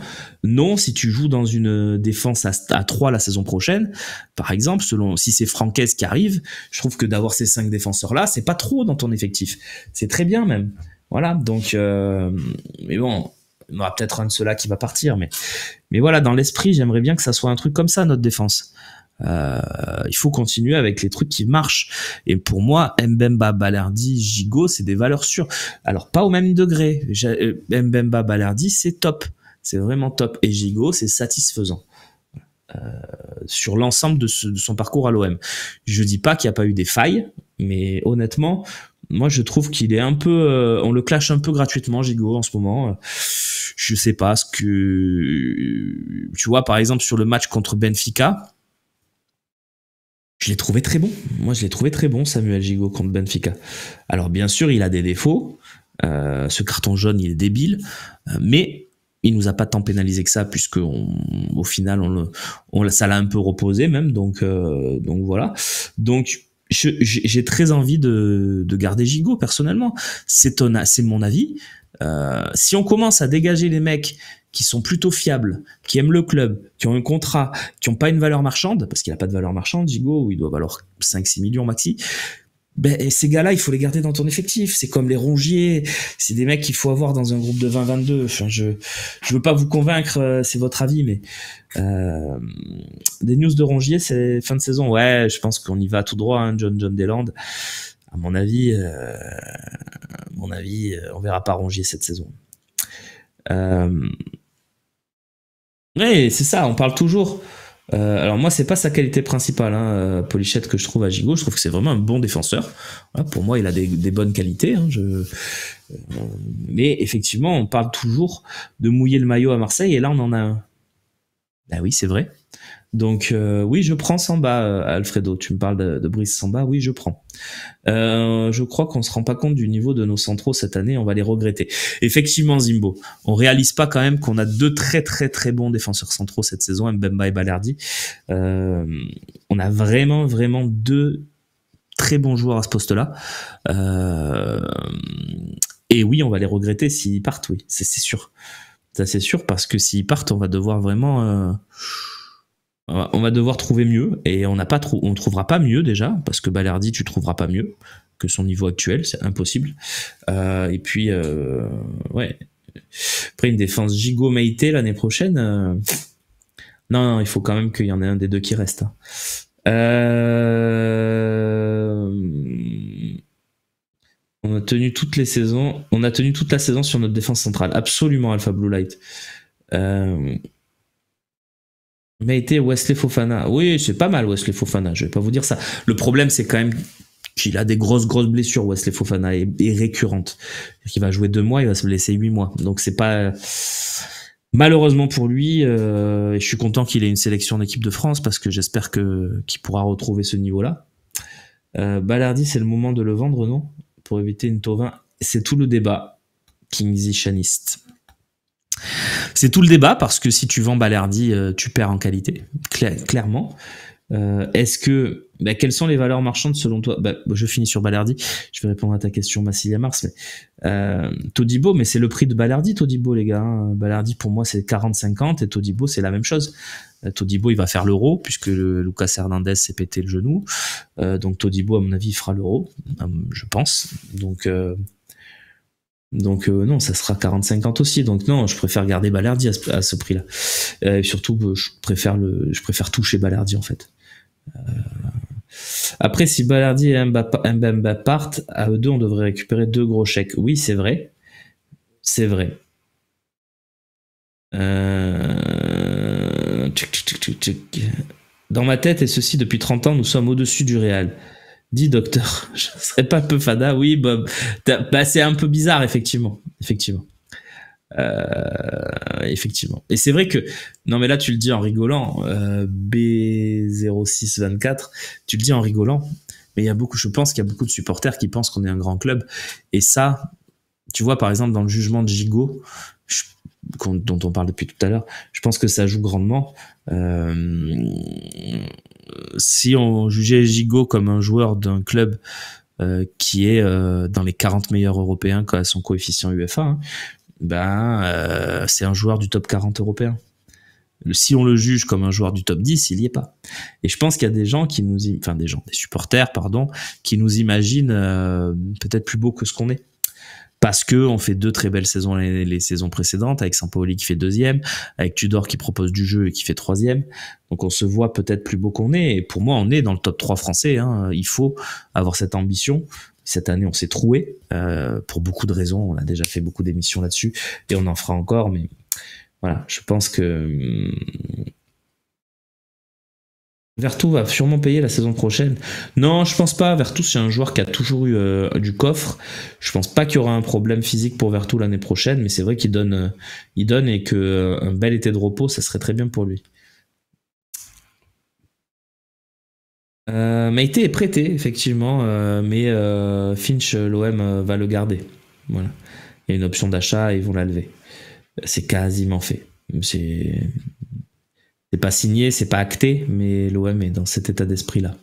Non, si tu joues dans une défense à 3 la saison prochaine, par exemple, si c'est Franquez qui arrive, je trouve que d'avoir ces 5 défenseurs-là, c'est pas trop dans ton effectif. C'est très bien même. Voilà, donc... mais bon, il y aura peut-être un de ceux-là qui va partir, mais voilà, dans l'esprit, j'aimerais bien que ça soit un truc comme ça, notre défense. Il faut continuer avec les trucs qui marchent. Et pour moi, Mbemba, Balerdi, Gigot, c'est des valeurs sûres. Alors, pas au même degré. Mbemba, Balerdi, c'est top. C'est vraiment top. Et Gigot, c'est satisfaisant. Sur l'ensemble de son parcours à l'OM. Je dis pas qu'il n'y a pas eu des failles, mais honnêtement, moi, je trouve qu'il est un peu... on le clash un peu gratuitement, Gigot, en ce moment. Je sais pas ce que... Tu vois, par exemple, sur le match contre Benfica, je l'ai trouvé très bon. Moi, je l'ai trouvé très bon, Samuel Gigot, contre Benfica. Alors, bien sûr, il a des défauts. Ce carton jaune, il est débile. Mais il nous a pas tant pénalisé que ça, puisque au final, ça l'a un peu reposé même. Donc voilà. Donc, j'ai très envie de garder Gigot, personnellement. C'est mon avis. Si on commence à dégager les mecs qui sont plutôt fiables, qui aiment le club, qui ont un contrat, qui n'ont pas une valeur marchande, parce qu'il n'a pas de valeur marchande, Gigot, où il doit valoir 5-6 millions maxi, ben, ces gars-là, il faut les garder dans ton effectif. C'est comme les Rongier, c'est des mecs qu'il faut avoir dans un groupe de 20-22. Enfin, je veux pas vous convaincre, c'est votre avis, mais des news de Rongier, c'est fin de saison. Ouais, je pense qu'on y va tout droit, hein, John Deland. À mon avis, on verra pas Rongier cette saison. Ouais, c'est ça, on parle toujours. Alors moi, c'est pas sa qualité principale, hein, Polichette, que je trouve à Gigot. Je trouve que c'est vraiment un bon défenseur. Voilà, pour moi, il a des bonnes qualités. Hein, mais effectivement, on parle toujours de mouiller le maillot à Marseille, et là, on en a un. Ben oui, c'est vrai. Donc oui, je prends Samba, Alfredo. Tu me parles de Brice Samba, oui, je prends. Je crois qu'on se rend pas compte du niveau de nos centraux cette année, on va les regretter. Effectivement, Zimbo, on réalise pas quand même qu'on a 2 très très très bons défenseurs centraux cette saison, Mbemba et Balerdi. On a vraiment 2 très bons joueurs à ce poste-là. Et oui, on va les regretter s'ils partent, oui, c'est sûr. Ça c'est sûr, parce que s'ils partent, on va devoir vraiment... on va devoir trouver mieux, et on trouvera pas mieux déjà, parce que Balerdi, tu trouveras pas mieux que son niveau actuel, c'est impossible. Et puis, ouais. Après, une défense Gigot Meite l'année prochaine, non, il faut quand même qu'il y en ait un des deux qui reste. On a tenu toute la saison sur notre défense centrale. Absolument, Alpha Blue Light. Meite, Wesley Fofana. Oui, c'est pas mal, Wesley Fofana. Je vais pas vous dire ça. Le problème, c'est quand même qu'il a des grosses blessures, Wesley Fofana, et récurrentes. Il va jouer 2 mois, il va se blesser 8 mois. Donc c'est pas... Malheureusement pour lui, je suis content qu'il ait une sélection d'équipe de France, parce que j'espère qu'il pourra retrouver ce niveau-là. Balerdi, c'est le moment de le vendre, non? Pour éviter une Thauvin. C'est tout le débat, Kingsley Chanist. C'est tout le débat, parce que si tu vends Balerdi, tu perds en qualité, clairement. Est-ce que quelles sont les valeurs marchandes selon toi? Je finis sur Balerdi. Je vais répondre à ta question, Massilia Mars. Mais Todibo, mais c'est le prix de Balerdi, Todibo, les gars. Balerdi pour moi c'est 40-50 et Todibo c'est la même chose. Todibo il va faire l'Euro puisque Lucas Hernandez s'est pété le genou. Donc Todibo à mon avis il fera l'Euro, je pense. Donc non, ça sera 40-50 aussi. Donc non, je préfère garder Balerdi à ce prix-là. Surtout, je préfère toucher Balerdi en fait. Après, si Balerdi et Mbemba partent, à eux deux, on devrait récupérer 2 gros chèques. Oui, c'est vrai. C'est vrai. Dans ma tête, et ceci depuis 30 ans, nous sommes au-dessus du Real. Dis docteur, je serais pas peu fada. Oui, Bob. C'est un peu bizarre, effectivement. Effectivement. Et c'est vrai que non mais là tu le dis en rigolant, B0624, tu le dis en rigolant, mais je pense qu'il y a beaucoup de supporters qui pensent qu'on est un grand club, et ça, tu vois, par exemple dans le jugement de Gigot dont on parle depuis tout à l'heure, je pense que ça joue grandement. Si on jugeait Gigot comme un joueur d'un club qui est dans les 40 meilleurs européens à son coefficient UEFA, c'est un joueur du top 40 européen. Si on le juge comme un joueur du top 10, il y est pas. Et je pense qu'il y a des gens des supporters, qui nous imaginent peut-être plus beau que ce qu'on est. Parce que on fait 2 très belles saisons les saisons précédentes, avec Sampaoli qui fait 2e, avec Tudor qui propose du jeu et qui fait 3e. Donc on se voit peut-être plus beau qu'on est. Et pour moi, on est dans le top 3 français. Il faut avoir cette ambition. Cette année, on s'est troué pour beaucoup de raisons. On a déjà fait beaucoup d'émissions là-dessus et on en fera encore. Mais voilà, je pense que Vertou va sûrement payer la saison prochaine. Non, je pense pas. Vertou, c'est un joueur qui a toujours eu du coffre. Je pense pas qu'il y aura un problème physique pour Vertou l'année prochaine, mais c'est vrai qu'il donne et que un bel été de repos, ça serait très bien pour lui. Meite est prêté, effectivement, mais Finch, l'OM va le garder. Voilà. Il y a une option d'achat et ils vont la lever. C'est quasiment fait. C'est pas signé, c'est pas acté, mais l'OM est dans cet état d'esprit-là.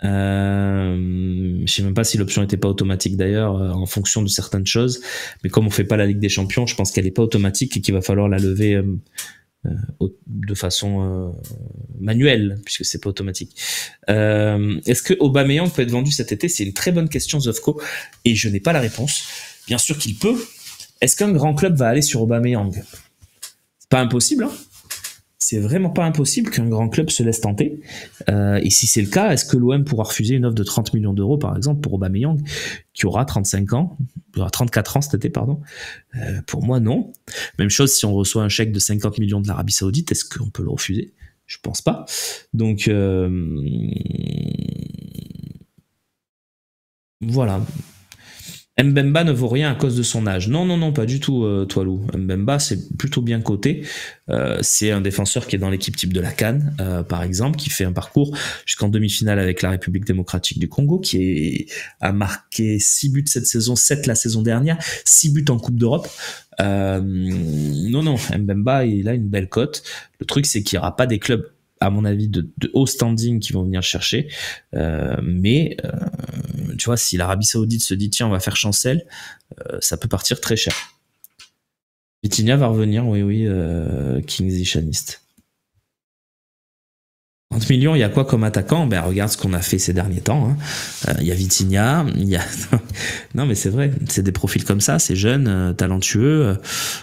Je sais même pas si l'option était pas automatique d'ailleurs, en fonction de certaines choses. Mais comme on fait pas la Ligue des Champions, je pense qu'elle est pas automatique et qu'il va falloir la lever de façon manuelle, puisque c'est pas automatique. Est-ce que Aubameyang peut être vendu cet été? C'est une très bonne question, Zofko, et je n'ai pas la réponse. Bien sûr qu'il peut. Est-ce qu'un grand club va aller sur Aubameyang? C'est pas impossible, hein. C'est vraiment pas impossible qu'un grand club se laisse tenter. Et si c'est le cas, est-ce que l'OM pourra refuser une offre de 30 millions d'euros, par exemple, pour Aubameyang, qui aura 35 ans, qui aura 34 ans cet été, pardon? Pour moi, non. Même chose si on reçoit un chèque de 50 millions de l'Arabie Saoudite, est-ce qu'on peut le refuser? Je pense pas. Donc, voilà. Mbemba ne vaut rien à cause de son âge. Non, pas du tout, Toilou. Mbemba, c'est plutôt bien coté. C'est un défenseur qui est dans l'équipe type de la CAN, par exemple, qui fait un parcours jusqu'en demi-finale avec la République démocratique du Congo, a marqué 6 buts cette saison, 7 la saison dernière, 6 buts en Coupe d'Europe. Non, Mbemba, il a une belle cote. Le truc, c'est qu'il n'y aura pas des clubs, à mon avis, de haut standing qui vont venir le chercher. Mais tu vois, si l'Arabie Saoudite se dit tiens, on va faire chancel, ça peut partir très cher. Vitinha va revenir, oui, Kingsley Chanist. 30 millions, il y a quoi comme attaquant? Regarde ce qu'on a fait ces derniers temps. Il y a Vitinha, non mais c'est vrai, c'est des profils comme ça, c'est jeune, talentueux,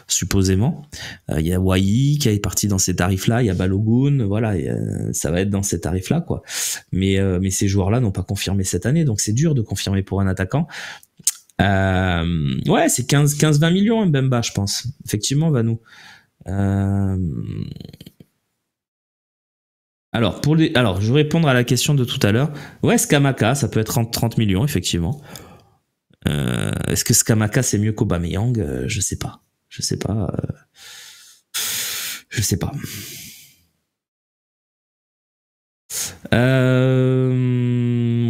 supposément. Il y a Wai qui est parti dans ces tarifs-là, il y a Balogun, voilà, ça va être dans ces tarifs-là, quoi. Mais ces joueurs-là n'ont pas confirmé cette année, donc c'est dur de confirmer pour un attaquant. Ouais, c'est 15-20 millions Mbemba, je pense. Effectivement, Vanou. Alors, je vais répondre à la question de tout à l'heure. Ouais, Skamaka, ça peut être 30 millions, effectivement. Est-ce que Skamaka, c'est mieux qu'Aubameyang? Je sais pas. Je sais pas.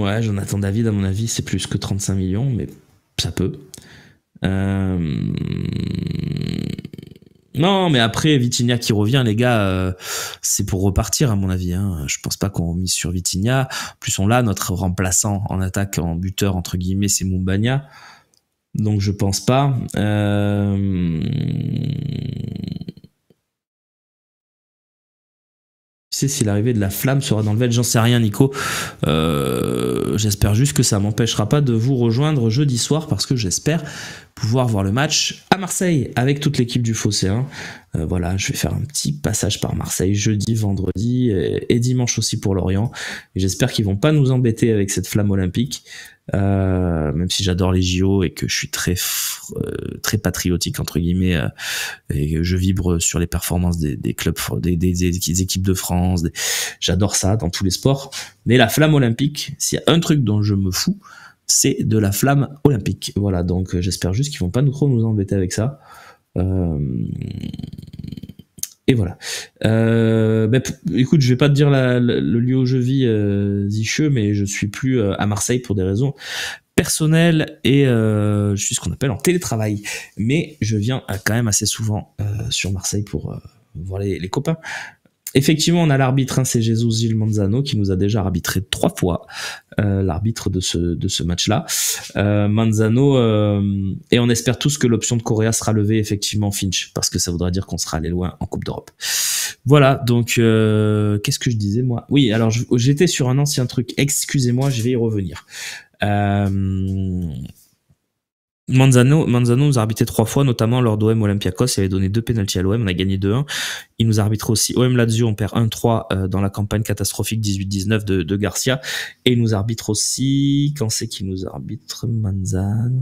Ouais, Jonathan David, à mon avis, c'est plus que 35 millions, mais ça peut. Non, mais après Vitinha qui revient, les gars, c'est pour repartir à mon avis. Hein. Je pense pas qu'on mise sur Vitinha. Plus on l'a, notre remplaçant en attaque, en buteur entre guillemets, c'est Mumbagna. Donc je pense pas. Tu sais si l'arrivée de la flamme sera dans le Vel, j'en sais rien Nico. J'espère juste que ça m'empêchera pas de vous rejoindre jeudi soir parce que j'espère pouvoir voir le match à Marseille avec toute l'équipe du Phocéen. Voilà, je vais faire un petit passage par Marseille jeudi, vendredi et dimanche aussi pour Lorient. Et j'espère qu'ils vont pas nous embêter avec cette flamme olympique. Même si j'adore les JO et que je suis très patriotique entre guillemets et que je vibre sur les performances des clubs, des équipes de France, j'adore ça dans tous les sports. Mais la flamme olympique, s'il y a un truc dont je me fous, c'est de la flamme olympique. Voilà, donc j'espère juste qu'ils vont pas trop nous embêter avec ça. Et voilà. Écoute, je vais pas te dire le lieu où je vis, Zicheux, mais je suis plus à Marseille pour des raisons personnelles et je suis ce qu'on appelle en télétravail. Mais je viens quand même assez souvent sur Marseille pour voir les copains. Effectivement, on a l'arbitre, hein, c'est Jesus Gil Manzano qui nous a déjà arbitré 3 fois, l'arbitre de ce match-là. Manzano, et on espère tous que l'option de Correa sera levée, effectivement, Finch, parce que ça voudra dire qu'on sera allé loin en Coupe d'Europe. Voilà, donc qu'est-ce que je disais moi? Oui, alors j'étais sur un ancien truc, excusez-moi, je vais y revenir. Manzano nous a arbitré 3 fois, notamment lors d'OM Olympiakos, il avait donné 2 pénaltys à l'OM, on a gagné 2-1. Il nous a arbitré aussi OM Lazio, on perd 1-3 dans la campagne catastrophique 18-19 de Garcia. Et il nous arbitre aussi, quand c'est qu'il nous arbitre Manzano?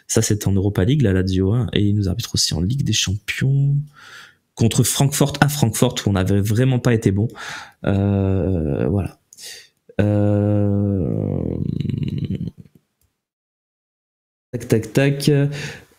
Ça c'est en Europa League, la Lazio, hein. Et il nous arbitre aussi en Ligue des Champions contre Francfort, à Francfort, où on n'avait vraiment pas été bon. Voilà. Tac.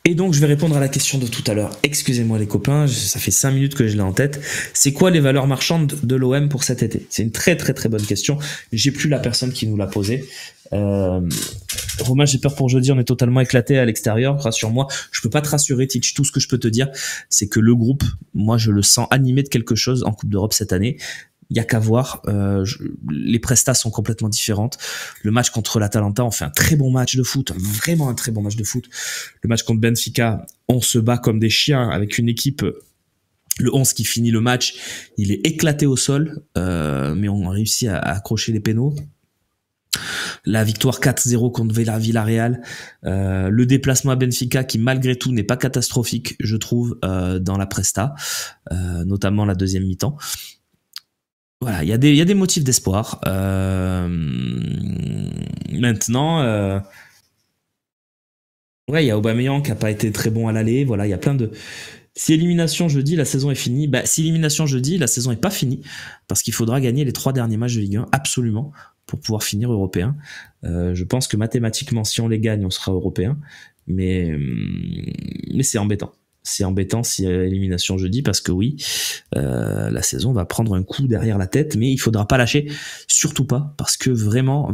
Et donc, je vais répondre à la question de tout à l'heure. Excusez-moi les copains, ça fait 5 minutes que je l'ai en tête. C'est quoi les valeurs marchandes de l'OM pour cet été? C'est une très très très bonne question. J'ai plus la personne qui nous l'a posée. Romain, j'ai peur pour jeudi, on est totalement éclaté à l'extérieur, rassure-moi. Je peux pas te rassurer, Titch. Tout ce que je peux te dire, c'est que le groupe, moi je le sens animé de quelque chose en Coupe d'Europe cette année. Il y a qu'à voir, les prestats sont complètement différentes. Le match contre l'Atalanta, on fait un très bon match de foot, vraiment un très bon match de foot. Le match contre Benfica, on se bat comme des chiens avec une équipe, le 11 qui finit le match, il est éclaté au sol, mais on a réussi à accrocher les pénaux. La victoire 4-0 contre Villarreal, le déplacement à Benfica qui malgré tout n'est pas catastrophique, je trouve, dans la presta, notamment la deuxième mi-temps. Voilà, il y a des motifs d'espoir. Maintenant, ouais, il y a Aubameyang qui a pas été très bon à l'aller. Voilà, il y a plein de. Si élimination jeudi, la saison est finie. Bah, si élimination jeudi, la saison est pas finie parce qu'il faudra gagner les 3 derniers matchs de Ligue 1 absolument pour pouvoir finir européen. Je pense que mathématiquement, si on les gagne, on sera européen. Mais c'est embêtant. C'est embêtant si élimination jeudi parce que oui, la saison va prendre un coup derrière la tête, mais il faudra pas lâcher, surtout pas, parce que vraiment,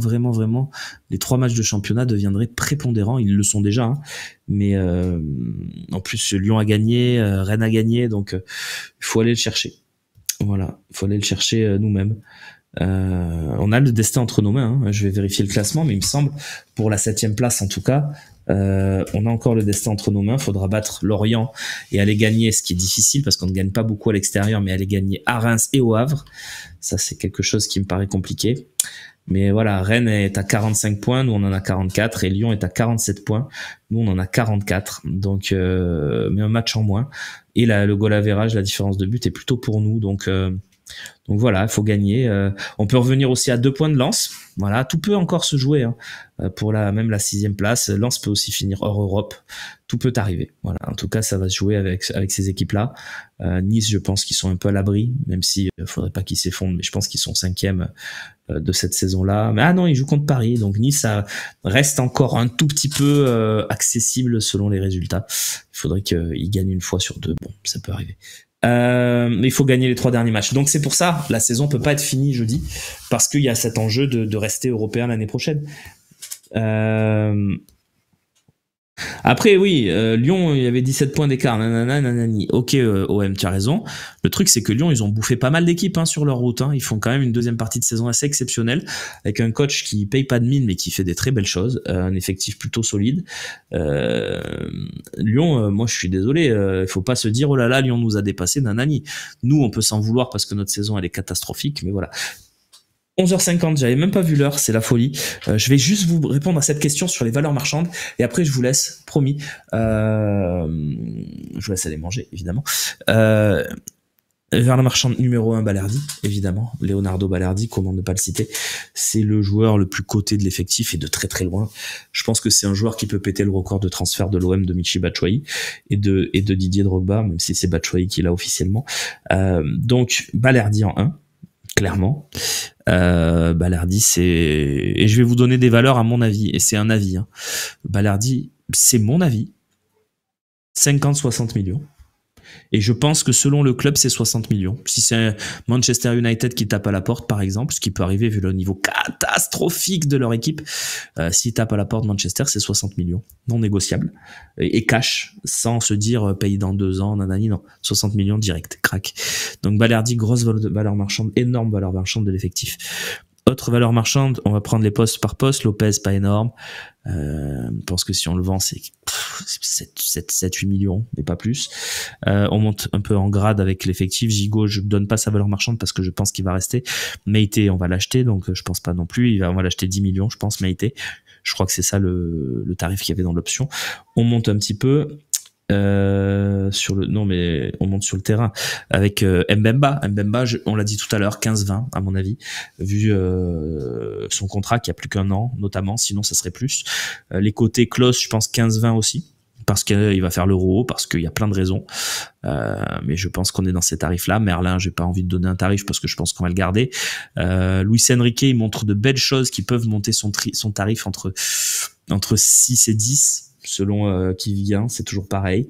les 3 matchs de championnat deviendraient prépondérants. Ils le sont déjà, hein, mais en plus Lyon a gagné, Rennes a gagné, donc il faut aller le chercher. Voilà, il faut aller le chercher nous-mêmes. On a le destin entre nos mains, hein. Je vais vérifier le classement, mais il me semble, pour la 7e place en tout cas, on a encore le destin entre nos mains. Faudra battre Lorient et aller gagner, ce qui est difficile parce qu'on ne gagne pas beaucoup à l'extérieur, mais aller gagner à Reims et au Havre, ça c'est quelque chose qui me paraît compliqué. Mais voilà, Rennes est à 45 points, nous on en a 44, et Lyon est à 47 points, nous on en a 44, donc mais un match en moins. Et le goal average, la différence de but est plutôt pour nous, donc voilà, il faut gagner. On peut revenir aussi à 2 points de Lens. Voilà, tout peut encore se jouer, hein. Pour même la 6e place. Lens peut aussi finir hors Europe. Tout peut arriver. Voilà, en tout cas, ça va se jouer avec ces équipes-là. Nice, je pense qu'ils sont un peu à l'abri, même si faudrait pas qu'ils s'effondrent, mais je pense qu'ils sont 5e de cette saison-là. Mais non, ils jouent contre Paris, donc Nice, ça reste encore un tout petit peu accessible selon les résultats. Il faudrait qu'ils gagnent une fois sur 2. Bon, ça peut arriver. Mais il faut gagner les 3 derniers matchs. Donc c'est pour ça, la saison peut pas être finie jeudi, parce qu'il y a cet enjeu de rester européen l'année prochaine. Après, oui, Lyon, il y avait 17 points d'écart, nanana, nanani. Ok, OM, tu as raison. Le truc, c'est que Lyon, ils ont bouffé pas mal d'équipes sur leur route. Ils font quand même une deuxième partie de saison assez exceptionnelle, avec un coach qui paye pas de mine, mais qui fait des très belles choses, un effectif plutôt solide. Lyon, moi, je suis désolé, il faut pas se dire, oh là là, Lyon nous a dépassé, nanani. Nous, on peut s'en vouloir parce que notre saison, elle est catastrophique, mais voilà. 11h50, j'avais même pas vu l'heure, c'est la folie. Je vais juste vous répondre à cette question sur les valeurs marchandes et après je vous laisse, promis. Je vous laisse aller manger, évidemment. Valeur marchande numéro 1, Balerdi, évidemment. Leonardo Balerdi, comment ne pas le citer. C'est le joueur le plus coté de l'effectif et de très très loin. Je pense que c'est un joueur qui peut péter le record de transfert de l'OM de Michy Batshuayi et de Didier Drogba, même si c'est Batshuayi qui l'a officiellement. Donc Balerdi en 1. Clairement. Balerdi, c'est... Et je vais vous donner des valeurs à mon avis, et c'est un avis. Balerdi, c'est mon avis. 50-60 millions. Et je pense que selon le club, c'est 60 millions. Si c'est Manchester United qui tape à la porte, par exemple, ce qui peut arriver vu le niveau catastrophique de leur équipe, s'ils tapent à la porte Manchester, c'est 60 millions. Non négociable. Et cash, sans se dire paye dans 2 ans, nanani, non. 60 millions direct, crack. Donc Balerdi, grosse valeur marchande, énorme valeur marchande de l'effectif. Autre valeur marchande, on va prendre les postes par poste. Lopez, pas énorme. Je pense que si on le vend, c'est 7-8 millions, mais pas plus. On monte un peu en grade avec l'effectif. Gigot, je donne pas sa valeur marchande parce que je pense qu'il va rester. Meïté, on va l'acheter, donc je pense pas non plus. On va l'acheter 10 millions, je pense, Meïté. Je crois que c'est ça le tarif qu'il y avait dans l'option. On monte un petit peu. On monte sur le terrain avec Mbemba, on l'a dit tout à l'heure, 15-20 à mon avis, vu son contrat qui a plus qu'1 an notamment, sinon ça serait plus. Les côtés Klose, je pense 15-20 aussi, parce qu'il va faire l'Euro, parce qu'il y a plein de raisons, mais je pense qu'on est dans ces tarifs-là. Merlin, j'ai pas envie de donner un tarif parce que je pense qu'on va le garder. Luis Enrique, il montre de belles choses qui peuvent monter son tarif entre 6 et 10 selon qui vient, c'est toujours pareil.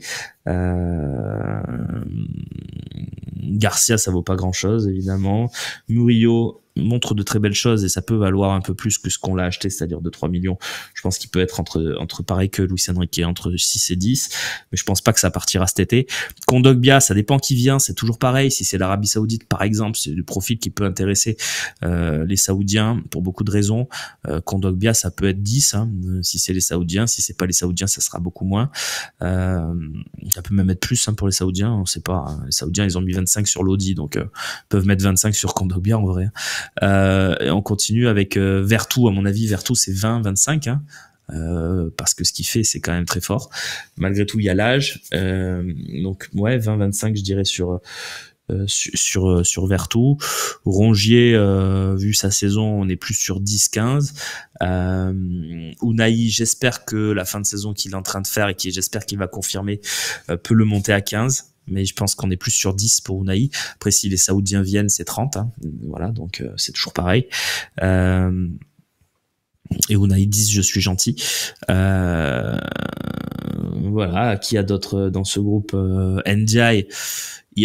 Garcia, ça vaut pas grand chose évidemment. Murillo montre de très belles choses et ça peut valoir un peu plus que ce qu'on l'a acheté, c'est-à-dire de 3 millions. Je pense qu'il peut être entre pareil que Luis Enrique, entre 6 et 10, mais je pense pas que ça partira cet été. Kondogbia, ça dépend qui vient, c'est toujours pareil. Si c'est l'Arabie Saoudite par exemple, c'est le profil qui peut intéresser les Saoudiens pour beaucoup de raisons. Kondogbia, ça peut être 10 si c'est les Saoudiens. Si c'est pas les Saoudiens, ça sera beaucoup moins. Ça peut même être plus pour les Saoudiens, on sait pas. Les Saoudiens, ils ont mis 25 sur Lodi, donc peuvent mettre 25 sur Kondogbia en vrai. Et on continue avec Vertou. À mon avis, Vertou c'est 20-25 parce que ce qu'il fait c'est quand même très fort. Malgré tout il y a l'âge, donc ouais 20-25 je dirais sur Vertou. Rongier, vu sa saison, on est plus sur 10-15. Unai, j'espère que la fin de saison qu'il est en train de faire et j'espère qu'il va confirmer peut le monter à 15. Mais je pense qu'on est plus sur 10 pour Unai. Après, si les Saoudiens viennent, c'est 30. Voilà, donc c'est toujours pareil. Et Unai 10, je suis gentil. Voilà, qui a d'autres dans ce groupe? Ndiaye,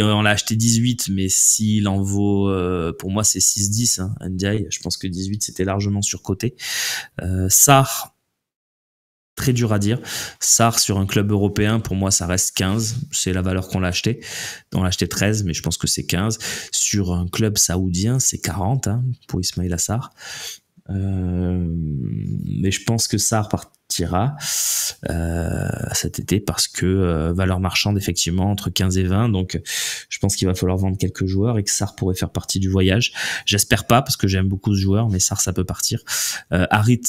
on l'a acheté 18, mais s'il en vaut, pour moi, c'est 6-10. Ndiaye, je pense que 18, c'était largement surcoté. Sarr, très dur à dire. Sarr sur un club européen, pour moi, ça reste 15. C'est la valeur qu'on l'a acheté. On l'a acheté 13, mais je pense que c'est 15. Sur un club saoudien, c'est 40 pour Ismaïla Sarr. Mais je pense que Sarr partira cet été parce que valeur marchande effectivement entre 15 et 20, donc je pense qu'il va falloir vendre quelques joueurs et que Sarr pourrait faire partie du voyage. J'espère pas parce que j'aime beaucoup ce joueur, mais Sarr ça peut partir. Harit,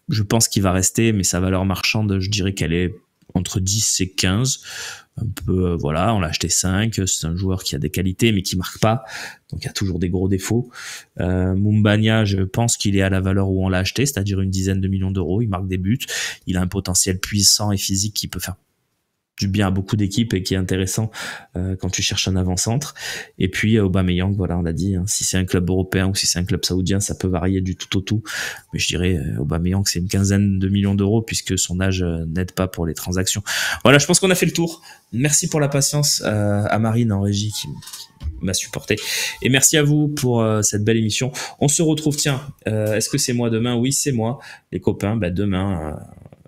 je pense qu'il va rester, mais sa valeur marchande, je dirais qu'elle est entre 10 et 15. Un peu, voilà, on l'a acheté 5. C'est un joueur qui a des qualités, mais qui marque pas. Donc, il y a toujours des gros défauts. Mumbagna, je pense qu'il est à la valeur où on l'a acheté, c'est-à-dire une dizaine de millions d'euros. Il marque des buts. Il a un potentiel puissant et physique qui peut faire du bien à beaucoup d'équipes et qui est intéressant quand tu cherches un avant-centre. Et puis Aubameyang, voilà, on l'a dit, si c'est un club européen ou si c'est un club saoudien, ça peut varier du tout au tout. Mais je dirais Aubameyang, c'est une quinzaine de millions d'euros puisque son âge n'aide pas pour les transactions. Voilà, je pense qu'on a fait le tour. Merci pour la patience à Marine en régie qui m'a supporté. Et merci à vous pour cette belle émission. On se retrouve, tiens, est-ce que c'est moi demain? Oui, c'est moi, les copains. Demain...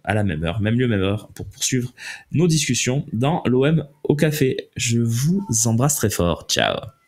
à la même heure, même lieu, même heure, pour poursuivre nos discussions dans l'OM au café. Je vous embrasse très fort. Ciao.